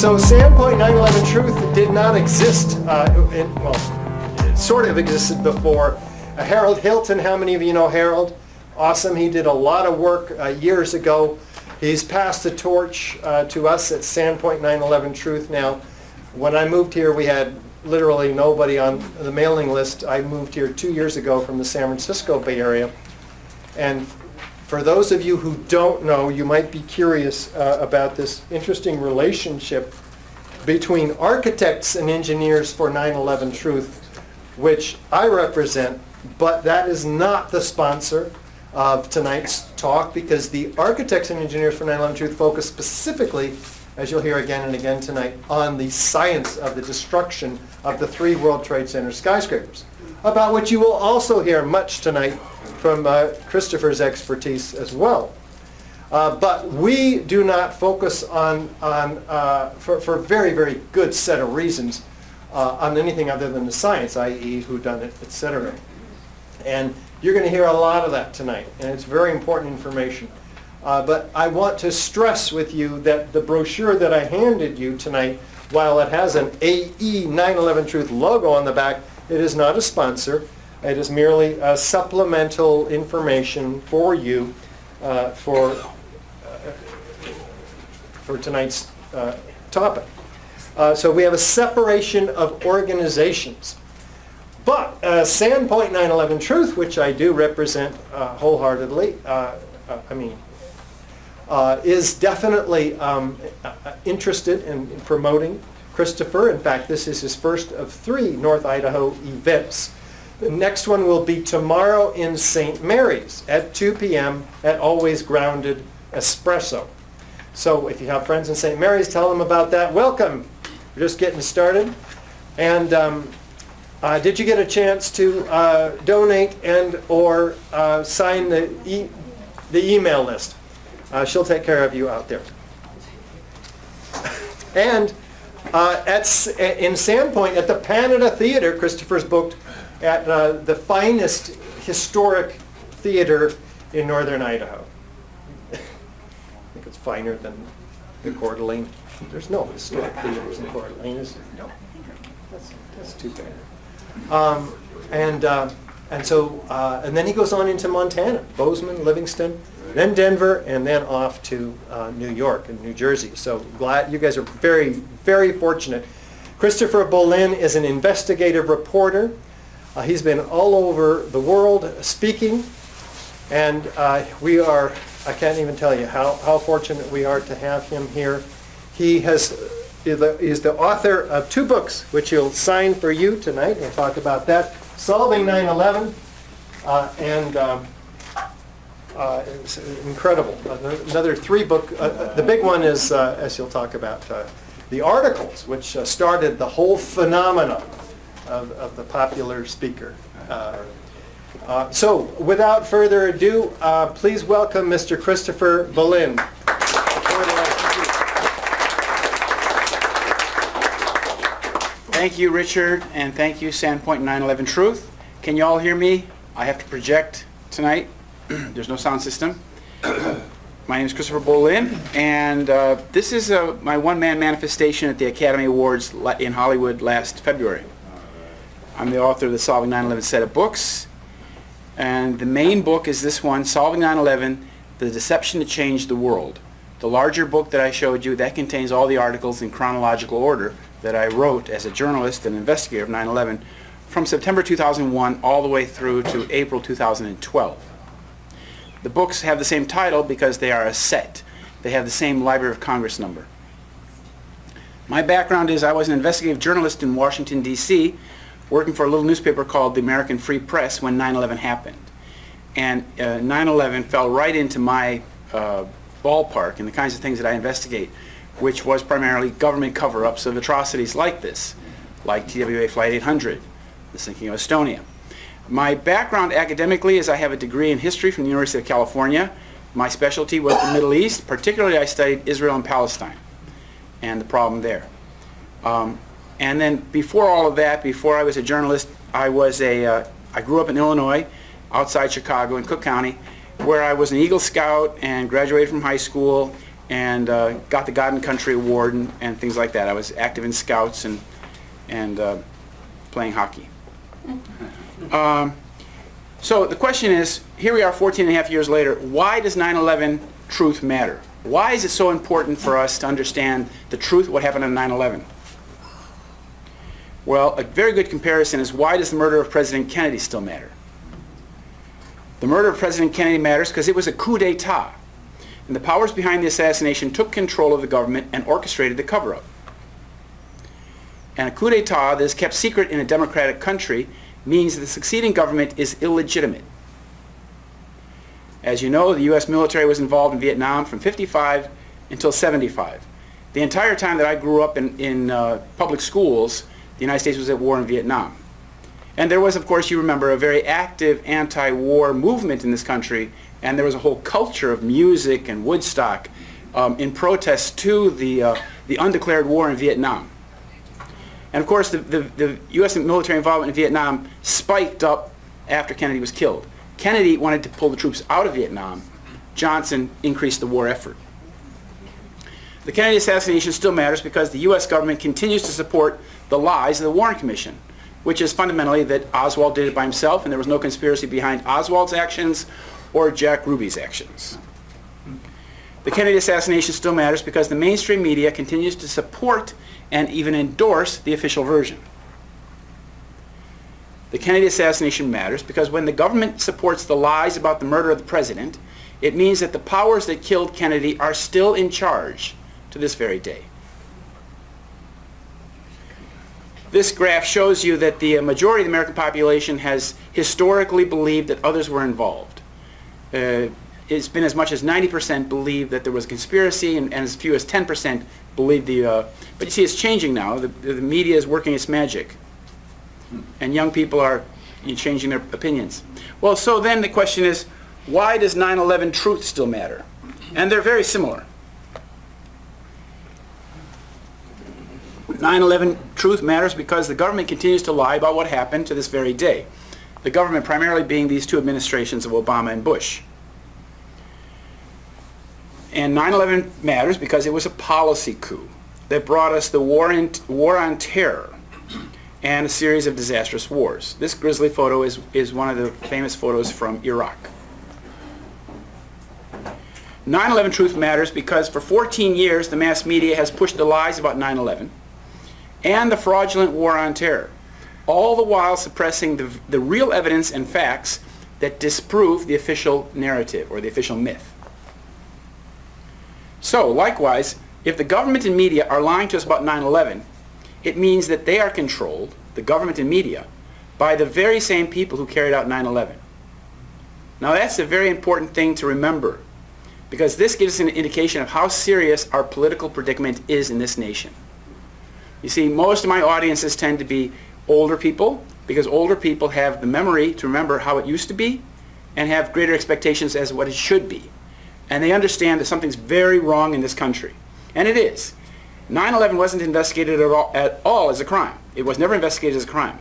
So Sandpoint 9/11 Truth did not exist, it sort of existed before. Harold Hilton, how many of you know Harold? Awesome, he did a lot of work years ago. He's passed the torch to us at Sandpoint 9/11 Truth now. When I moved here, we had literally nobody on the mailing list. I moved here 2 years ago from the San Francisco Bay Area. And for those of you who don't know, you might be curious about this interesting relationship between architects and engineers for 9/11 Truth, which I represent, but that is not the sponsor of tonight's talk, because the architects and engineers for 9/11 Truth focus specifically, as you'll hear again and again tonight, on the science of the destruction of the 3 World Trade Center skyscrapers, about which you will also hear much tonight from Christopher's expertise as well. But we do not focus on for a very, very good set of reasons, on anything other than the science, i.e. whodunit, etc. And you're going to hear a lot of that tonight, and it's very important information. But I want to stress with you that the brochure that I handed you tonight, while it has an AE 9/11 Truth logo on the back, it is not a sponsor. It is merely supplemental information for you for tonight's topic. So we have a separation of organizations. But Sandpoint 9/11 Truth, which I do represent wholeheartedly, is definitely interested in promoting Christopher. In fact, this is his first of 3 North Idaho events. The next one will be tomorrow in St. Mary's at 2 p.m. at Always Grounded Espresso. So if you have friends in St. Mary's, tell them about that. Welcome. We're just getting started. And did you get a chance to donate and or sign the email list? She'll take care of you out there. And in Sandpoint, at the Panada Theater, Christopher's booked at the finest historic theater in northern Idaho. I think it's finer than the Coeur d'Alene. There's no historic theaters in Coeur d'Alene, is there? No. That's too bad. And then he goes on into Montana, Bozeman, Livingston, then Denver, and then off to New York and New Jersey. So glad you guys are very, very fortunate. Christopher Bollyn is an investigative reporter. He's been all over the world speaking, and we are, I can't even tell you how fortunate we are to have him here. He is the author of 2 books, which he'll sign for you tonight. We'll talk about that. Solving 9/11, it's incredible. Another 3 book. The big one is, as you'll talk about, the articles, which started the whole phenomenon of the popular speaker. So without further ado, please welcome Mr. Christopher Bollyn. Thank you, Richard, and thank you, Sandpoint 9/11 Truth. Can you all hear me? I have to project tonight. There's no sound system. My name is Christopher Bollyn, and this is my one-man manifestation at the Academy Awards in Hollywood last February. I'm the author of the Solving 9/11 set of books, and the main book is this one, Solving 9/11, The Deception That Changed the World. The larger book that I showed you, that contains all the articles in chronological order that I wrote as a journalist and investigator of 9/11 from September 2001 all the way through to April 2012. The books have the same title because they are a set. They have the same Library of Congress number. My background is I was an investigative journalist in Washington, D.C., working for a little newspaper called the American Free Press when 9/11 happened. And 9/11 fell right into my ballpark and the kinds of things that I investigate, which was primarily government cover-ups of atrocities like this, like TWA Flight 800, the sinking of Estonia. My background academically is I have a degree in history from the University of California. My specialty was the Middle East. Particularly, I studied Israel and Palestine and the problem there. And then before all of that, before I was a journalist, I grew up in Illinois, outside Chicago in Cook County, where I was an Eagle Scout and graduated from high school and got the God and Country Award and things like that. I was active in Scouts and playing hockey. So the question is, here we are 14 and a half years later, why does 9/11 truth matter? Why is it so important for us to understand the truth of what happened on 9/11? Well, a very good comparison is, why does the murder of President Kennedy still matter? The murder of President Kennedy matters because it was a coup d'etat, and the powers behind the assassination took control of the government and orchestrated the cover-up. And a coup d'etat that is kept secret in a democratic country means that the succeeding government is illegitimate. As you know, the U.S. military was involved in Vietnam from 55 until 75. The entire time that I grew up in public schools, the United States was at war in Vietnam. And there was, of course, you remember, a very active anti-war movement in this country, and there was a whole culture of music and Woodstock in protest to the undeclared war in Vietnam. And of course, the U.S. military involvement in Vietnam spiked up after Kennedy was killed. Kennedy wanted to pull the troops out of Vietnam. Johnson increased the war effort. The Kennedy assassination still matters because the U.S. government continues to support the lies of the Warren Commission, which is fundamentally that Oswald did it by himself and there was no conspiracy behind Oswald's actions or Jack Ruby's actions. The Kennedy assassination still matters because the mainstream media continues to support and even endorse the official version. The Kennedy assassination matters because when the government supports the lies about the murder of the president, it means that the powers that killed Kennedy are still in charge to this very day. This graph shows you that the majority of the American population has historically believed that others were involved. It's been as much as 90% believe that there was a conspiracy, and as few as 10% believe but you see, it's changing now. The media is working its magic, and young people are changing their opinions. Well, so then the question is, why does 9/11 truth still matter? And they're very similar. 9/11 truth matters because the government continues to lie about what happened to this very day. The government primarily being these two administrations of Obama and Bush. And 9/11 matters because it was a policy coup that brought us the war on terror and a series of disastrous wars. This grisly photo is one of the famous photos from Iraq. 9/11 truth matters because for 14 years the mass media has pushed the lies about 9/11 and the fraudulent war on terror, all the while suppressing the real evidence and facts that disprove the official narrative or the official myth. So, likewise, if the government and media are lying to us about 9/11, it means that they are controlled, the government and media, by the very same people who carried out 9/11. Now that's a very important thing to remember, because this gives us an indication of how serious our political predicament is in this nation. You see, most of my audiences tend to be older people, because older people have the memory to remember how it used to be and have greater expectations as what it should be. And they understand that something's very wrong in this country. And it is. 9/11 wasn't investigated at all as a crime. It was never investigated as a crime.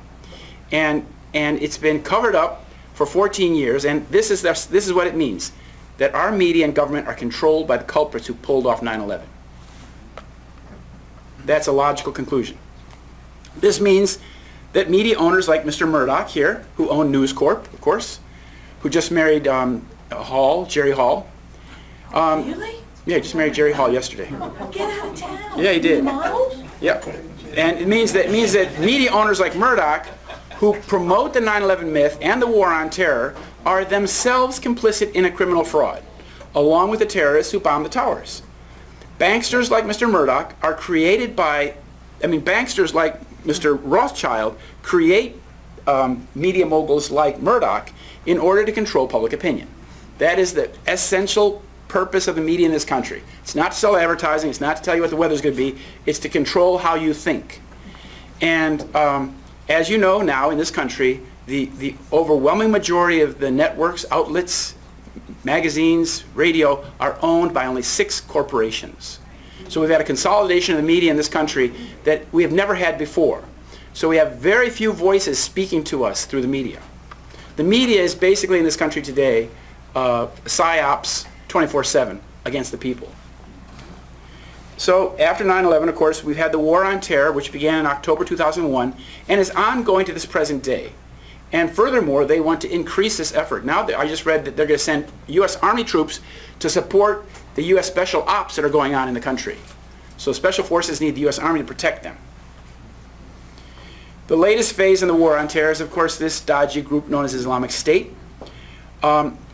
And it's been covered up for 14 years, and this is what it means, that our media and government are controlled by the culprits who pulled off 9/11. That's a logical conclusion. This means that media owners like Mr. Murdoch here, who own News Corp, of course, who just married Jerry Hall. Really? Yeah, he just married Jerry Hall yesterday. Get out of town. Yeah, he did. Model? Yep. And it means that media owners like Murdoch, who promote the 9/11 myth and the war on terror, are themselves complicit in a criminal fraud, along with the terrorists who bombed the towers. Banksters like Mr. Murdoch are created banksters like Mr. Rothschild create media moguls like Murdoch in order to control public opinion. That is the essential purpose of the media in this country. It's not to sell advertising, it's not to tell you what the weather's going to be, it's to control how you think. And as you know now in this country, the overwhelming majority of the networks, outlets, magazines, radio are owned by only 6 corporations. So we've had a consolidation of the media in this country that we have never had before. So we have very few voices speaking to us through the media. The media is basically in this country today psyops 24/7 against the people. So after 9/11, of course, we've had the War on Terror, which began in October 2001 and is ongoing to this present day. And furthermore, they want to increase this effort. Now, I just read that they're going to send U.S. Army troops to support the U.S. Special Ops that are going on in the country. So Special Forces need the U.S. Army to protect them. The latest phase in the War on Terror is, of course, this dodgy group known as Islamic State.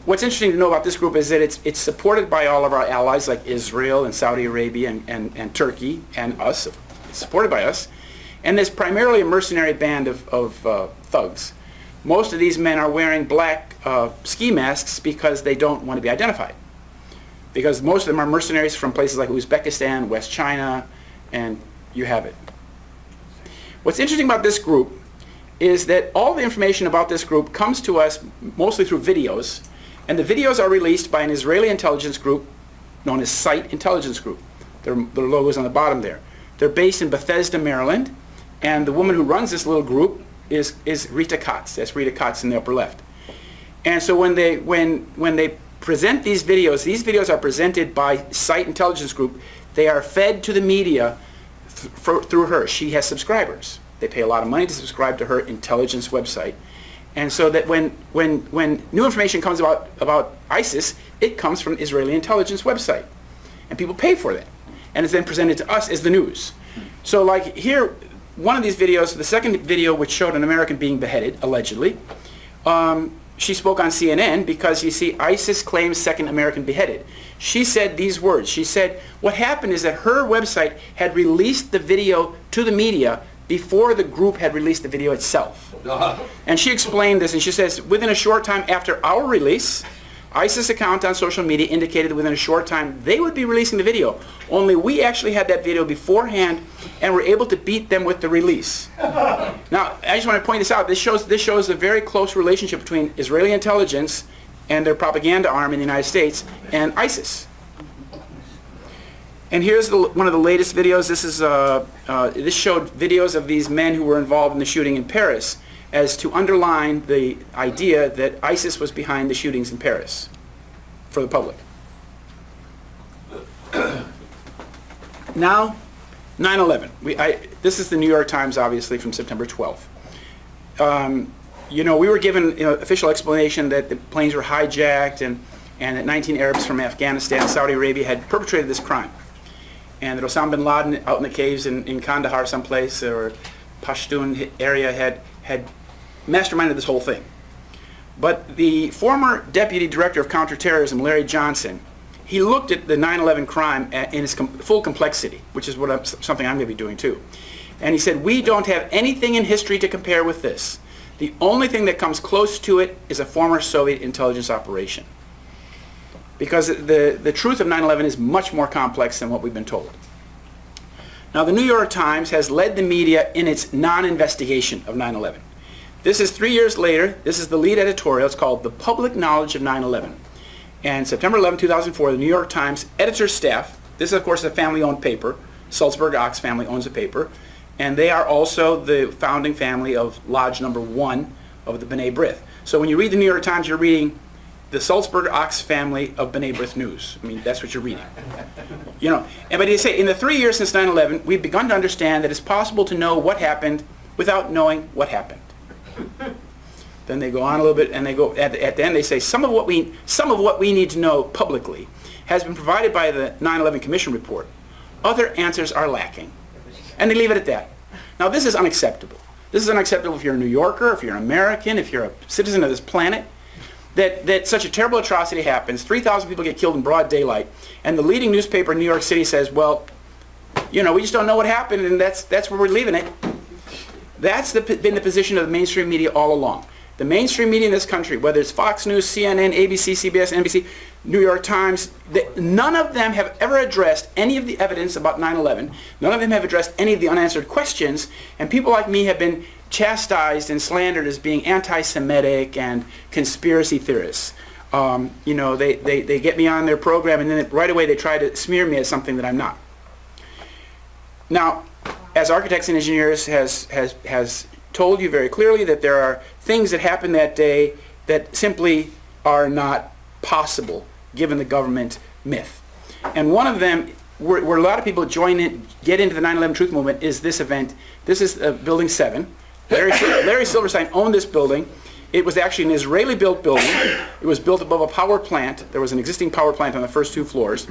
What's interesting to know about this group is that it's supported by all of our allies like Israel and Saudi Arabia and Turkey and us. It's supported by us. And it's primarily a mercenary band of thugs. Most of these men are wearing black ski masks because they don't want to be identified. Because most of them are mercenaries from places like Uzbekistan, West China, and you have it. What's interesting about this group is that all the information about this group comes to us mostly through videos, and the videos are released by an Israeli intelligence group known as Site Intelligence Group. Their logo is on the bottom there. They're based in Bethesda, Maryland, and the woman who runs this little group is Rita Katz. That's Rita Katz in the upper left. And so when they present these videos are presented by Site Intelligence Group. They are fed to the media through her. She has subscribers. They pay a lot of money to subscribe to her intelligence website. And so that when new information comes about ISIS, it comes from Israeli intelligence website. And people pay for that. And it's then presented to us as the news. So like here, one of these videos, the second video, which showed an American being beheaded, allegedly, she spoke on CNN because, you see, ISIS claims second American beheaded. She said these words. She said what happened is that her website had released the video to the media before the group had released the video itself. And she explained this, and she says, within a short time after our release, ISIS account on social media indicated that within a short time they would be releasing the video. Only we actually had that video beforehand and were able to beat them with the release. Now, I just want to point this out. This shows a very close relationship between Israeli intelligence and their propaganda arm in the United States and ISIS. And here's one of the latest videos. This showed videos of these men who were involved in the shooting in Paris, as to underline the idea that ISIS was behind the shootings in Paris for the public. Now, 9/11. This is the New York Times, obviously, from September 12th. We were given official explanation that the planes were hijacked and that 19 Arabs from Afghanistan and Saudi Arabia had perpetrated this crime. And that Osama bin Laden out in the caves in Kandahar someplace, or Pashtun area, had masterminded this whole thing. But the former Deputy Director of Counterterrorism, Larry Johnson, he looked at the 9/11 crime in its full complexity, which is something I'm going to be doing too. And he said, we don't have anything in history to compare with this. The only thing that comes close to it is a former Soviet intelligence operation. Because the truth of 9/11 is much more complex than what we've been told. Now, the New York Times has led the media in its non-investigation of 9/11. This is 3 years later. This is the lead editorial. It's called The Public Knowledge of 9/11. And September 11, 2004, the New York Times editor staff, this is, of course, a family-owned paper. Salzburg Ox family owns a paper. And they are also the founding family of Lodge number 1 of the B'nai B'rith. So when you read the New York Times, you're reading the Salzburg Ox family of B'nai B'rith News. I mean, that's what you're reading. But they say, in the 3 years since 9/11, we've begun to understand that it's possible to know what happened without knowing what happened. Then they go on a little bit, and they go at the end. They say some of what we need to know publicly has been provided by the 9/11 Commission report. Other answers are lacking, and they leave it at that. Now, this is unacceptable. This is unacceptable if you're a New Yorker, if you're an American, if you're a citizen of this planet. That such a terrible atrocity happens. 3,000 people get killed in broad daylight, and the leading newspaper in New York City says, "Well, we just don't know what happened, and that's where we're leaving it." That's been the position of the mainstream media all along. The mainstream media in this country, whether it's Fox News, CNN, ABC, CBS, NBC, New York Times, none of them have ever addressed any of the evidence about 9/11. None of them have addressed any of the unanswered questions, and people like me have been chastised and slandered as being anti-Semitic and conspiracy theorists. They get me on their program, and then right away they try to smear me as something that I'm not. Now, as Architects and Engineers has told you very clearly that there are things that happened that day that simply are not possible given the government myth. And one of them where a lot of people join in, get into the 9/11 Truth Movement is this event. This is Building 7. Larry Silverstein owned this building. It was actually an Israeli-built building. It was built above a power plant. There was an existing power plant on the first 2 floors.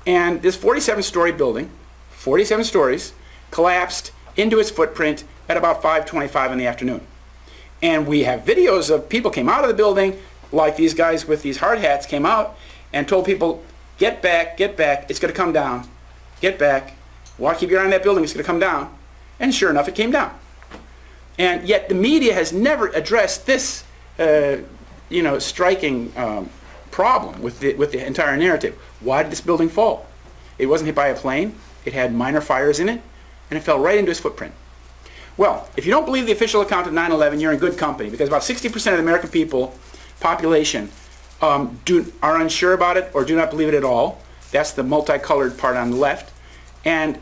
And this 47-story building, 47 stories, collapsed into its footprint at about 5:25 in the afternoon. And we have videos of people came out of the building, like these guys with these hard hats came out and told people, get back, it's going to come down. Get back. Keep your eye on that building, it's going to come down. And sure enough, it came down. And yet the media has never addressed this, striking problem with the entire narrative. Why did this building fall? It wasn't hit by a plane. It had minor fires in it, and it fell right into its footprint. Well, if you don't believe the official account of 9/11, you're in good company, because about 60% of the American population are unsure about it or do not believe it at all. That's the multicolored part on the left. And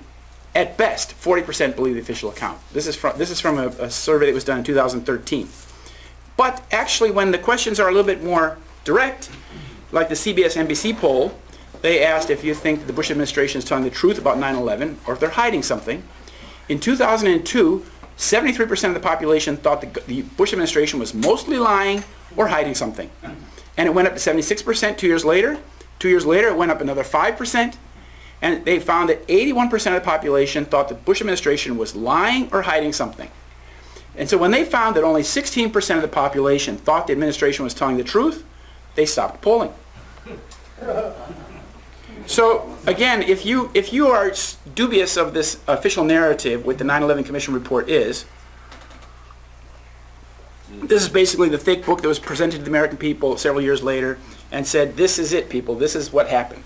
at best, 40% believe the official account. This is from a survey that was done in 2013. But actually, when the questions are a little bit more direct, like the CBS-NBC poll, they asked if you think the Bush administration is telling the truth about 9/11 or if they're hiding something. In 2002, 73% of the population thought the Bush administration was mostly lying or hiding something. And it went up to 76% 2 years later. 2 years later, it went up another 5%. And they found that 81% of the population thought the Bush administration was lying or hiding something. And so when they found that only 16% of the population thought the administration was telling the truth, they stopped polling. So again, if you are dubious of this official narrative, what the 9/11 Commission report is, this is basically the thick book that was presented to the American people several years later and said, this is it, people, this is what happened.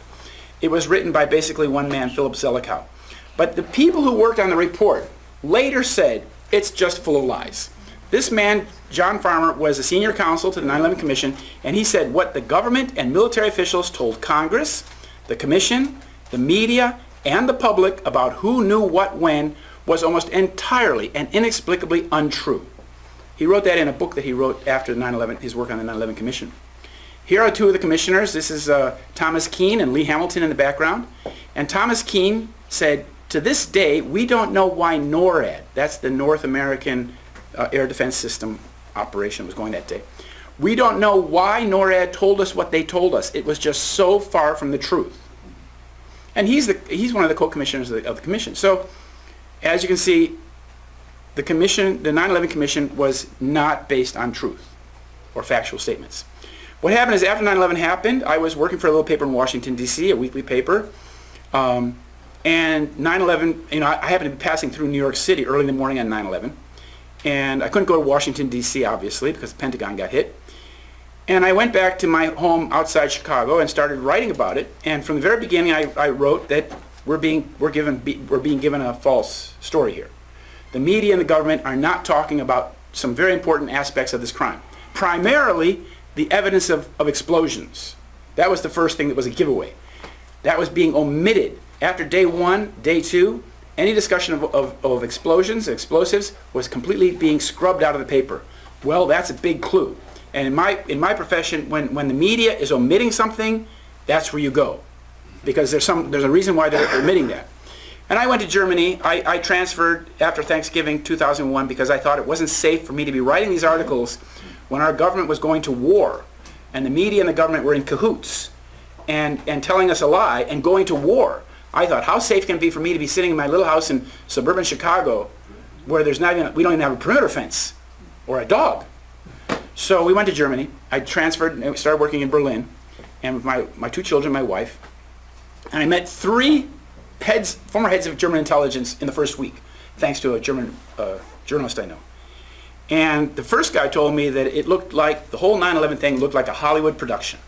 It was written by basically one man, Philip Zelikow. But the people who worked on the report later said, it's just full of lies. This man, John Farmer, was a senior counsel to the 9/11 Commission, and he said what the government and military officials told Congress, the Commission, the media, and the public about who knew what when was almost entirely and inexplicably untrue. He wrote that in a book that he wrote after his work on the 9/11 Commission. Here are 2 of the commissioners. This is Thomas Keane and Lee Hamilton in the background. And Thomas Keane said, to this day, we don't know why NORAD, that's the North American Air Defense System operation was going that day. We don't know why NORAD told us what they told us. It was just so far from the truth. And he's one of the co-commissioners of the commission. So, as you can see, the 9/11 Commission was not based on truth or factual statements. What happened is after 9/11 happened, I was working for a little paper in Washington, D.C., a weekly paper. And 9/11, I happened to be passing through New York City early in the morning on 9/11. And I couldn't go to Washington, D.C., obviously, because the Pentagon got hit. And I went back to my home outside Chicago and started writing about it. And from the very beginning, I wrote that we're being given a false story here. The media and the government are not talking about some very important aspects of this crime. Primarily, the evidence of explosions. That was the first thing that was a giveaway. That was being omitted. After day 1, day 2, any discussion of explosions, explosives, was completely being scrubbed out of the paper. Well, that's a big clue. And in my profession, when the media is omitting something, that's where you go. Because there's a reason why they're omitting that. And I went to Germany. I transferred after Thanksgiving 2001 because I thought it wasn't safe for me to be writing these articles when our government was going to war. And the media and the government were in cahoots and telling us a lie and going to war. I thought, how safe can it be for me to be sitting in my little house in suburban Chicago where we don't even have a perimeter fence or a dog? So we went to Germany. I transferred and started working in Berlin, and with my 2 children, my wife. And I met 3 former heads of German intelligence in the first week, thanks to a German journalist I know. And the first guy told me that it looked like, the whole 9/11 thing looked like a Hollywood production.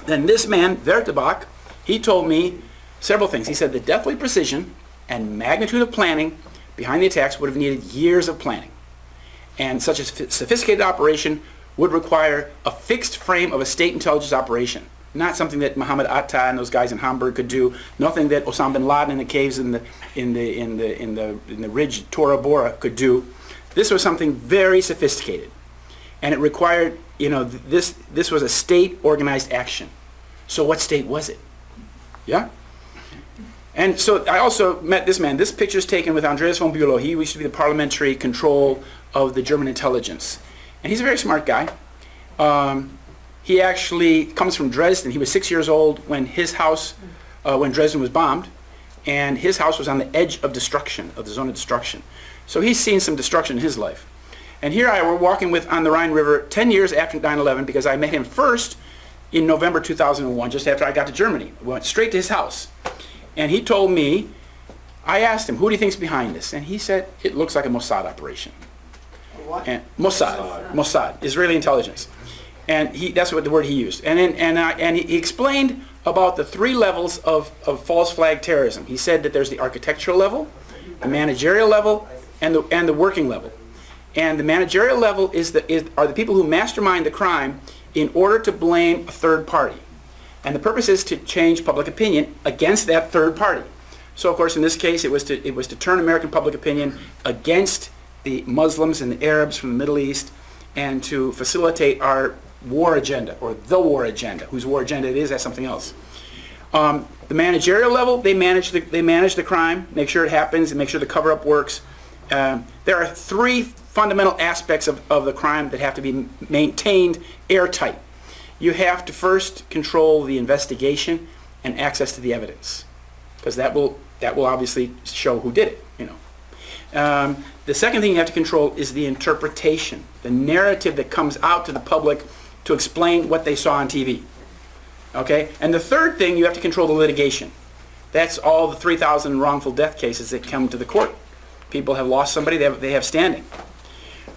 Then this man, Wertebach, he told me several things. He said the deathly precision and magnitude of planning behind the attacks would have needed years of planning. And such a sophisticated operation would require a fixed frame of a state intelligence operation. Not something that Mohammed Atta and those guys in Hamburg could do. Nothing that Osama bin Laden in the caves in the ridge Tora Bora could do. This was something very sophisticated, and it required, this was a state organized action. So what state was it? Yeah? And so I also met this man. This picture is taken with Andreas von Bülow. He used to be the parliamentary control of the German intelligence. And he's a very smart guy. He actually comes from Dresden. He was 6 years old when his house, when Dresden was bombed, and his house was on the edge of destruction, of the zone of destruction. So he's seen some destruction in his life. And here I were walking with on the Rhine River 10 years after 9/11, because I met him first in November 2001, just after I got to Germany. I went straight to his house. And he told me, I asked him, who do you think's behind this? And he said, it looks like a Mossad operation. What? And Mossad, Israeli intelligence. And that's what the word he used. And he explained about the 3 levels of false flag terrorism. He said that there's the architectural level, the managerial level, and the working level. And the managerial level are the people who mastermind the crime in order to blame a third party. And the purpose is to change public opinion against that third party. So of course in this case it was to turn American public opinion against the Muslims and the Arabs from the Middle East, and to facilitate our war agenda, or the war agenda. Whose war agenda it is, that's something else. The managerial level, they manage the crime, make sure it happens, and make sure the cover-up works. There are 3 fundamental aspects of the crime that have to be maintained airtight. You have to first control the investigation and access to the evidence, because that will obviously show who did it. The second thing you have to control is the interpretation, the narrative that comes out to the public to explain what they saw on TV. Okay? And the third thing, you have to control the litigation. That's all the 3,000 wrongful death cases that come to the court. People have lost somebody, they have standing.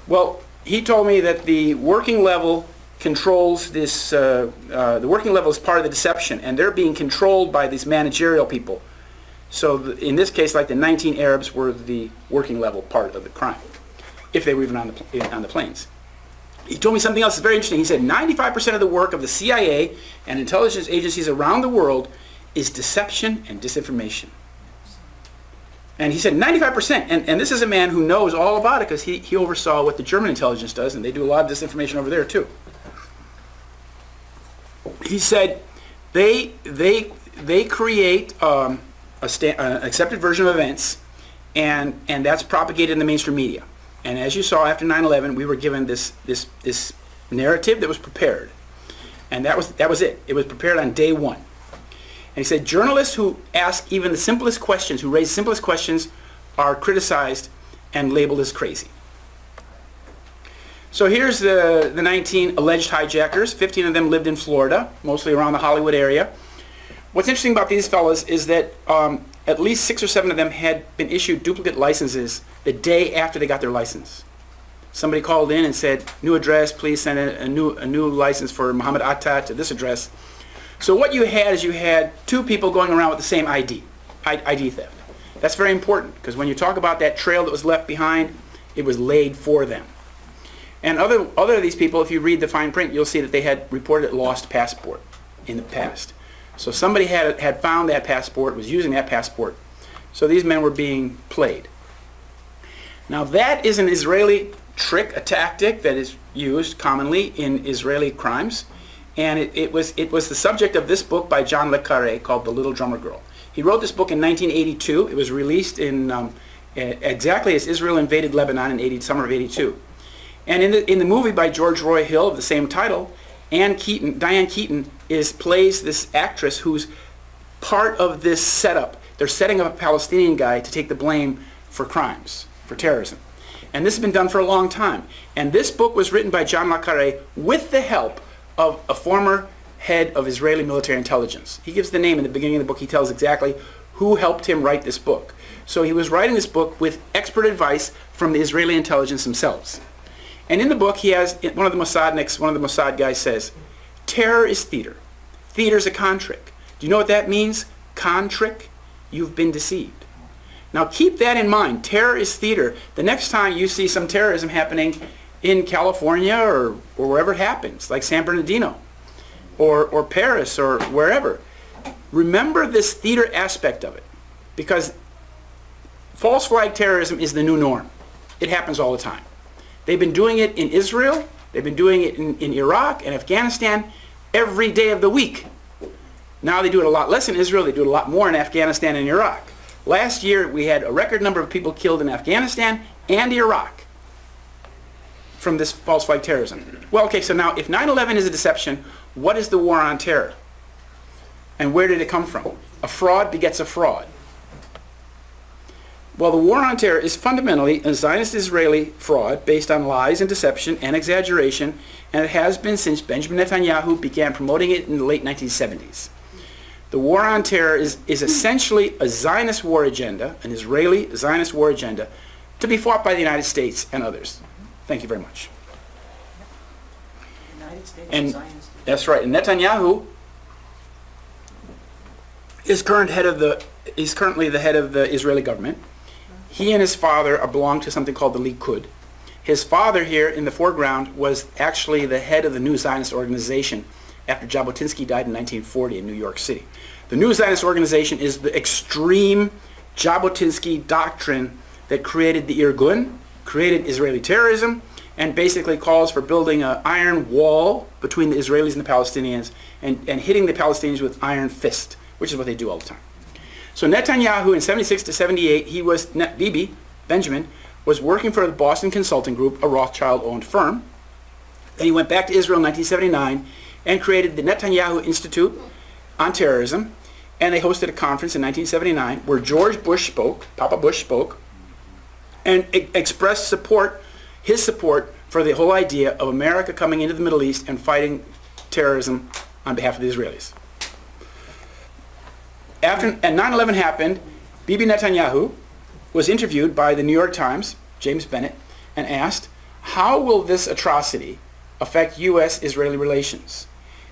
Well, he told me that the working level controls this, the working level is part of the deception, and they're being controlled by these managerial people. So in this case, like the 19 Arabs were the working level part of the crime, if they were even on the planes. He told me something else that's very interesting. He said 95% of the work of the CIA and intelligence agencies around the world is deception and disinformation. And he said 95%, and this is a man who knows all about it, because he oversaw what the German intelligence does, and they do a lot of disinformation over there too. He said they create an accepted version of events, and that's propagated in the mainstream media. And as you saw after 9/11, we were given this narrative that was prepared, and that was it. It was prepared on day one. And he said journalists who ask even the simplest questions, who raise the simplest questions, are criticized and labeled as crazy. So here's the 19 alleged hijackers. 15 of them lived in Florida, mostly around the Hollywood area. What's interesting about these fellas is that at least 6 or 7 of them had been issued duplicate licenses the day after they got their license. Somebody called in and said, new address, please send a new license for Muhammad Atta to this address. So what you had is you had 2 people going around with the same ID theft. That's very important, because when you talk about that trail that was left behind, it was laid for them. And other of these people, if you read the fine print, you'll see that they had reported a lost passport in the past. So somebody had found that passport, was using that passport. So these men were being played. Now that is an Israeli trick, a tactic that is used commonly in Israeli crimes. And it was the subject of this book by John le Carré called The Little Drummer Girl. He wrote this book in 1982. It was released in exactly as Israel invaded Lebanon in summer of 82. And in the movie by George Roy Hill of the same title, Diane Keaton plays this actress who's part of this setup. They're setting up a Palestinian guy to take the blame for crimes, for terrorism. And this has been done for a long time. And this book was written by John le Carré with the help of a former head of Israeli military intelligence. He gives the name in the beginning of the book. He tells exactly who helped him write this book. So he was writing this book with expert advice from the Israeli intelligence themselves. And in the book, he has one of the Mossad guys says, terror is theater. Theater's a con trick. Do you know what that means? Con trick? You've been deceived. Now keep that in mind. Terror is theater. The next time you see some terrorism happening in California or wherever it happens, like San Bernardino or Paris or wherever, remember this theater aspect of it, because false flag terrorism is the new norm. It happens all the time. They've been doing it in Israel, they've been doing it in Iraq and Afghanistan every day of the week. Now they do it a lot less in Israel. They do it a lot more in Afghanistan and Iraq. Last year, we had a record number of people killed in Afghanistan and Iraq from this false flag terrorism. Well, okay, so now if 9/11 is a deception, what is the war on terror? And where did it come from? A fraud begets a fraud. Well, the war on terror is fundamentally a Zionist-Israeli fraud based on lies and deception and exaggeration, and it has been since Benjamin Netanyahu began promoting it in the late 1970s. The war on terror is essentially a Zionist war agenda, an Israeli Zionist war agenda, to be fought by the United States and others. Thank you very much. United States And Zionist. that's right. And Netanyahu is currently the head of the Israeli government. He and his father belong to something called the Likud. His father here in the foreground was actually the head of the New Zionist organization after Jabotinsky died in 1940 in New York City. The New Zionist organization is the extreme Jabotinsky doctrine that created the Irgun, created Israeli terrorism, and basically calls for building an iron wall between the Israelis and the Palestinians and hitting the Palestinians with iron fist, which is what they do all the time. So Netanyahu in 76 to 78, Benjamin, was working for the Boston Consulting Group, a Rothschild-owned firm. Then he went back to Israel in 1979 and created the Netanyahu Institute on Terrorism, and they hosted a conference in 1979 where George Bush spoke, Papa Bush spoke, and expressed his support for the whole idea of America coming into the Middle East and fighting terrorism on behalf of the Israelis. After 9/11 happened, Bibi Netanyahu was interviewed by the New York Times, James Bennett, and asked, how will this atrocity affect U.S.-Israeli relations?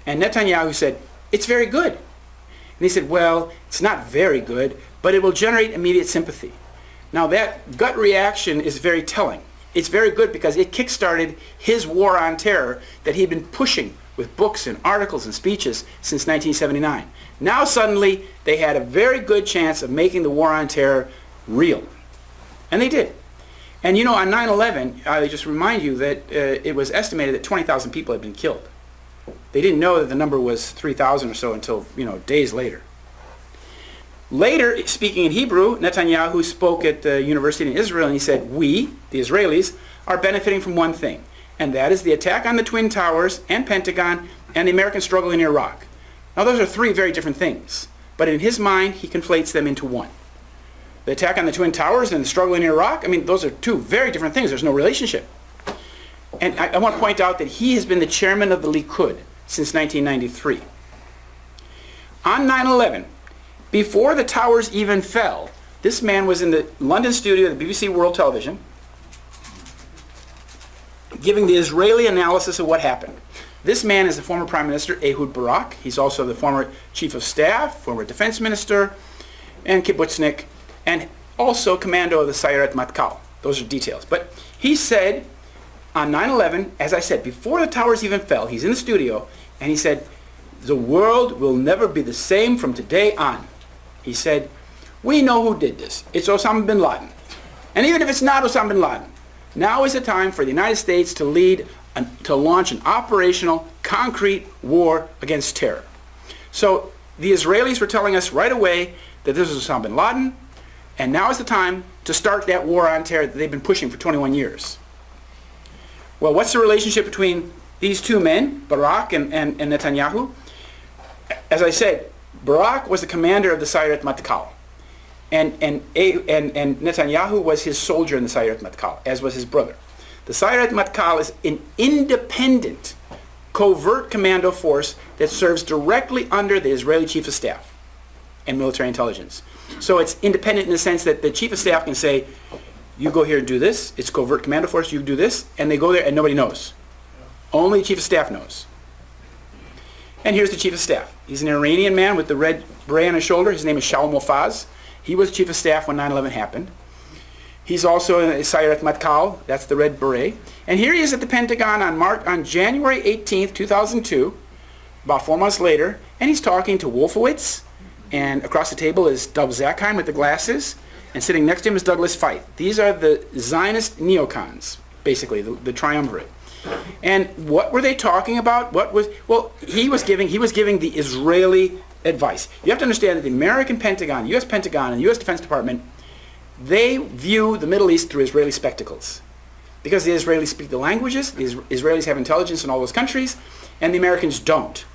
And Netanyahu said, it's very good. And he said, well, it's not very good, but it will generate immediate sympathy. Now that gut reaction is very telling. It's very good because it kick-started his war on terror that he'd been pushing with books and articles and speeches since 1979. Now suddenly they had a very good chance of making the war on terror real. And they did. And you know, on 9/11, I just remind you that it was estimated that 20,000 people had been killed. They didn't know that the number was 3,000 or so until, days later. Later, speaking in Hebrew, Netanyahu spoke at the university in Israel and he said, we, the Israelis, are benefiting from one thing, and that is the attack on the Twin Towers and Pentagon and the American struggle in Iraq. Now those are three very different things, but in his mind, he conflates them into one. The attack on the Twin Towers and the struggle in Iraq, those are two very different things. There's no relationship. And I want to point out that he has been the chairman of the Likud since 1993. On 9/11, before the towers even fell, this man was in the London studio of the BBC World Television giving the Israeli analysis of what happened. This man is the former Prime Minister Ehud Barak. He's also the former Chief of Staff, former Defense Minister, and kibbutznik, and also commando of the Sayeret Matkal. Those are details. But he said on 9/11, as I said, before the towers even fell, he's in the studio, and he said, the world will never be the same from today on. He said, we know who did this. It's Osama bin Laden. And even if it's not Osama bin Laden, now is the time for the United States to launch an operational, concrete war against terror. So the Israelis were telling us right away that this is Osama bin Laden, and now is the time to start that war on terror that they've been pushing for 21 years. Well, what's the relationship between these two men, Barak and Netanyahu? As I said, Barak was the commander of the Sayeret Matkal, and Netanyahu was his soldier in the Sayeret Matkal, as was his brother. The Sayeret Matkal is an independent, covert commando force that serves directly under the Israeli Chief of Staff and military intelligence. So it's independent in the sense that the Chief of Staff can say, you go here and do this, it's covert commando force, you do this, and they go there and nobody knows. Only the Chief of Staff knows. And here's the Chief of Staff. He's an Iranian man with the red beret on his shoulder. His name is Shaul Mofaz. He was Chief of Staff when 9/11 happened. He's also in Sayeret Matkal, that's the red beret. And here he is at the Pentagon on January 18th, 2002, about 4 months later, and he's talking to Wolfowitz, and across the table is Dov Zakheim with the glasses, and sitting next to him is Douglas Feith. These are the Zionist neocons, basically, the triumvirate. And what were they talking about? He was giving the Israeli advice. You have to understand that the American Pentagon, U.S. Pentagon, and the U.S. Defense Department, they view the Middle East through Israeli spectacles. Because the Israelis speak the languages, the Israelis have intelligence in all those countries, and the Americans don't.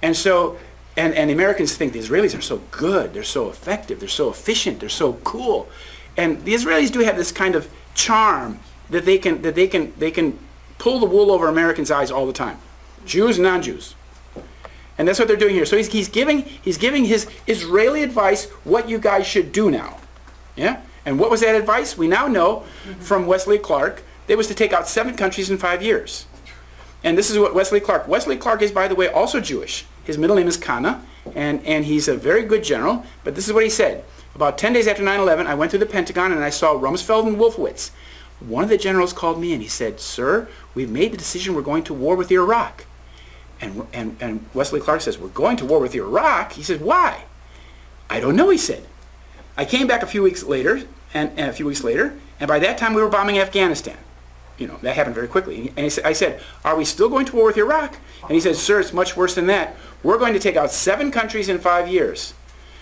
And so, and the Americans think the Israelis are so good, they're so effective, they're so efficient, they're so cool. And the Israelis do have this kind of charm that they can pull the wool over Americans' eyes all the time. Jews and non-Jews. And that's what they're doing here. So he's giving his Israeli advice what you guys should do now. Yeah? And what was that advice? We now know from Wesley Clark, it was to take out 7 countries in 5 years. And this is what Wesley Clark is, by the way, also Jewish. His middle name is Kana, and he's a very good general, but this is what he said. About 10 days after 9/11, I went to the Pentagon and I saw Rumsfeld and Wolfowitz. One of the generals called me and he said, "Sir, we've made the decision we're going to war with Iraq." And Wesley Clark says, "We're going to war with Iraq?" He said, "Why?" "I don't know," he said. I came back a few weeks later, and by that time we were bombing Afghanistan. You know, that happened very quickly. And I said, "Are we still going to war with Iraq?" And he said, "Sir, it's much worse than that. We're going to take out 7 countries in 5 years,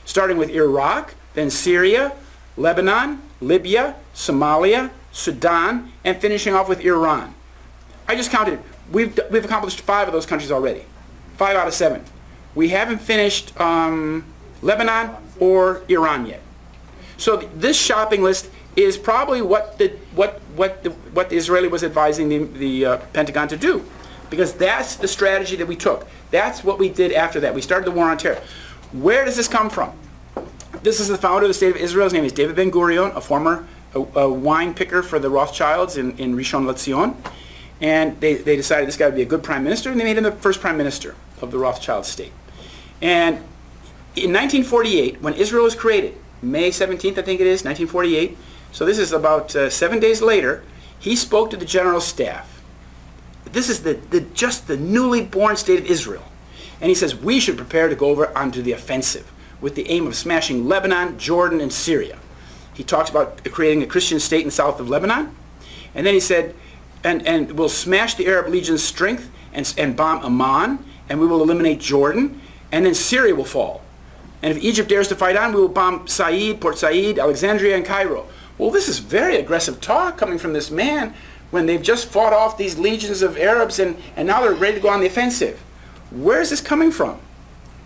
starting with Iraq, then Syria, Lebanon, Libya, Somalia, Sudan, and finishing off with Iran." I just counted. We've accomplished 5 of those countries already. 5 out of 7. We haven't finished Lebanon or Iran yet. So this shopping list is probably what the Israeli was advising the Pentagon to do, because that's the strategy that we took. That's what we did after that. We started the war on terror. Where does this come from? This is the founder of the State of Israel. His name is David Ben-Gurion, a former wine picker for the Rothschilds in Rishon LeZion. And they decided this guy would be a good prime minister, and they made him the first prime minister of the Rothschild state. And in 1948, when Israel was created, May 17th, I think it is, 1948, so this is about 7 days later, he spoke to the general staff. This is just the newly born state of Israel. And he says, we should prepare to go over onto the offensive with the aim of smashing Lebanon, Jordan, and Syria. He talks about creating a Christian state in the south of Lebanon. And then he said, and we'll smash the Arab Legion's strength and bomb Amman, and we will eliminate Jordan, and then Syria will fall. And if Egypt dares to fight on, we will bomb Said, Port Said, Alexandria, and Cairo. Well, this is very aggressive talk coming from this man when they've just fought off these legions of Arabs and now they're ready to go on the offensive. Where is this coming from?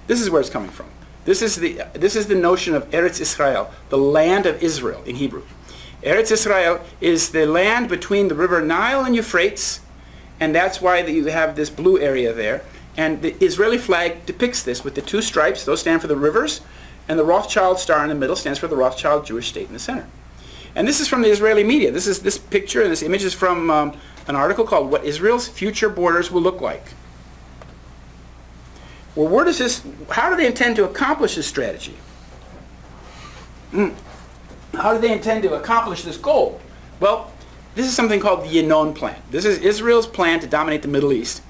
This is where it's coming from. This is the notion of Eretz Israel, the land of Israel in Hebrew. Eretz Israel is the land between the river Nile and Euphrates, and that's why you have this blue area there. And the Israeli flag depicts this with the 2 stripes. Those stand for the rivers, and the Rothschild star in the middle stands for the Rothschild Jewish state in the center. And this is from the Israeli media. This picture and this image is from an article called "What Israel's Future Borders Will Look Like." Well, how do they intend to accomplish this strategy? How do they intend to accomplish this goal? Well, this is something called the Yinon Plan. This is Israel's plan to dominate the Middle East.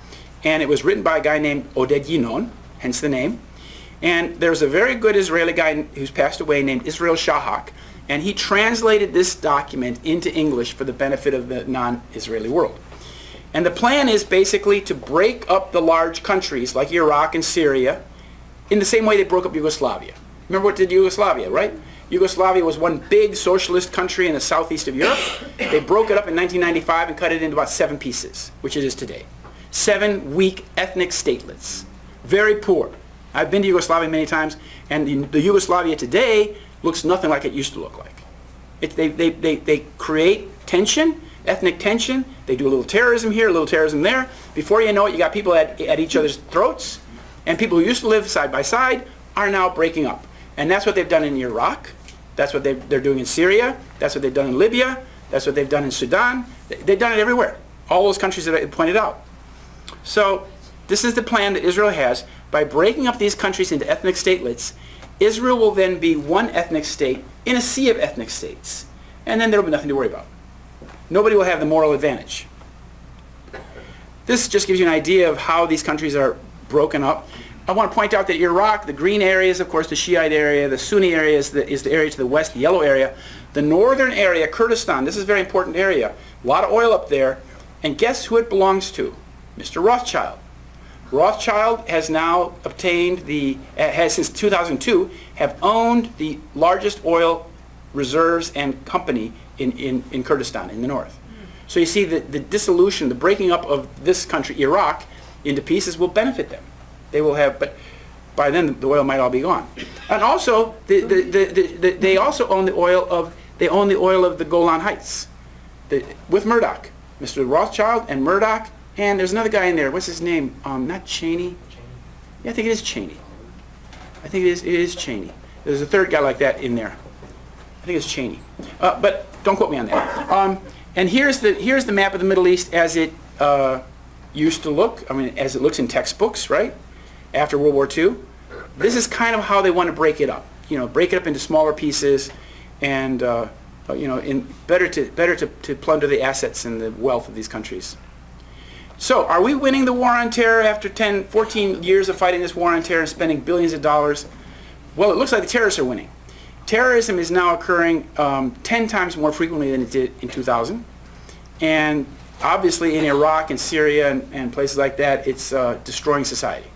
And it was written by a guy named Oded Yinon, hence the name. And there's a very good Israeli guy who's passed away named Israel Shahak, and he translated this document into English for the benefit of the non-Israeli world. And the plan is basically to break up the large countries like Iraq and Syria in the same way they broke up Yugoslavia. Remember what did Yugoslavia, right? Yugoslavia was one big socialist country in the southeast of Europe. They broke it up in 1995 and cut it into about 7 pieces, which it is today. 7 weak ethnic statelets. Very poor. I've been to Yugoslavia many times, and the Yugoslavia today looks nothing like it used to look like. They create tension, ethnic tension. They do a little terrorism here, a little terrorism there. Before you know it, you got people at each other's throats, and people who used to live side by side are now breaking up. And that's what they've done in Iraq. That's what they're doing in Syria. That's what they've done in Libya. That's what they've done in Sudan. They've done it everywhere. All those countries that I pointed out. So this is the plan that Israel has. By breaking up these countries into ethnic statelets, Israel will then be one ethnic state in a sea of ethnic states. And then there will be nothing to worry about. Nobody will have the moral advantage. This just gives you an idea of how these countries are broken up. I want to point out that Iraq, the green area is, of course, the Shiite area. The Sunni area is the area to the west, the yellow area. The northern area, Kurdistan, this is a very important area. A lot of oil up there. And guess who it belongs to? Mr. Rothschild. Rothschild has now obtained has since 2002, have owned the largest oil reserves and company in Kurdistan, in the north. So you see the dissolution, the breaking up of this country, Iraq, into pieces will benefit them. They will have, but by then the oil might all be gone. And also, they also own the oil of the Golan Heights, with Murdoch, Mr. Rothschild and Murdoch, and there's another guy in there. What's his name? Not Cheney. Yeah, I think it is Cheney. I think it is Cheney. There's a third guy like that in there. I think it's Cheney. But don't quote me on that. And here's the map of the Middle East as it used to look. I mean, as it looks in textbooks, right? After World War II. This is kind of how they want to break it up. You know, break it up into smaller pieces, and you know, better to plunder the assets and the wealth of these countries. So, are we winning the war on terror after 10, 14 years of fighting this war on terror and spending billions of dollars? Well, it looks like the terrorists are winning. Terrorism is now occurring 10 times more frequently than it did in 2000. And obviously in Iraq and Syria and places like that, it's destroying society.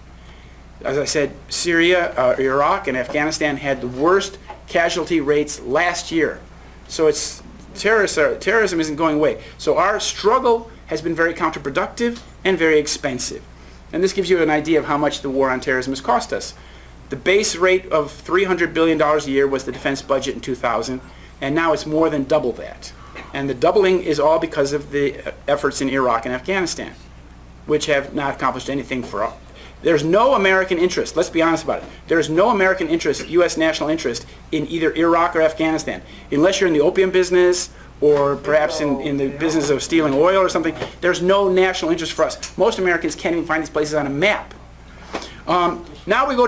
As I said, Syria, Iraq, and Afghanistan had the worst casualty rates last year. So terrorism isn't going away. So our struggle has been very counterproductive and very expensive. And this gives you an idea of how much the war on terrorism has cost us. The base rate of $300 billion a year was the defense budget in 2000, and now it's more than double that. And the doubling is all because of the efforts in Iraq and Afghanistan, which have not accomplished anything for us. There's no American interest, let's be honest about it. There's no American interest, U.S. national interest, in either Iraq or Afghanistan. Unless you're in the opium business, or perhaps in the business of stealing oil or something, there's no national interest for us. Most Americans can't even find these places on a map. Now we go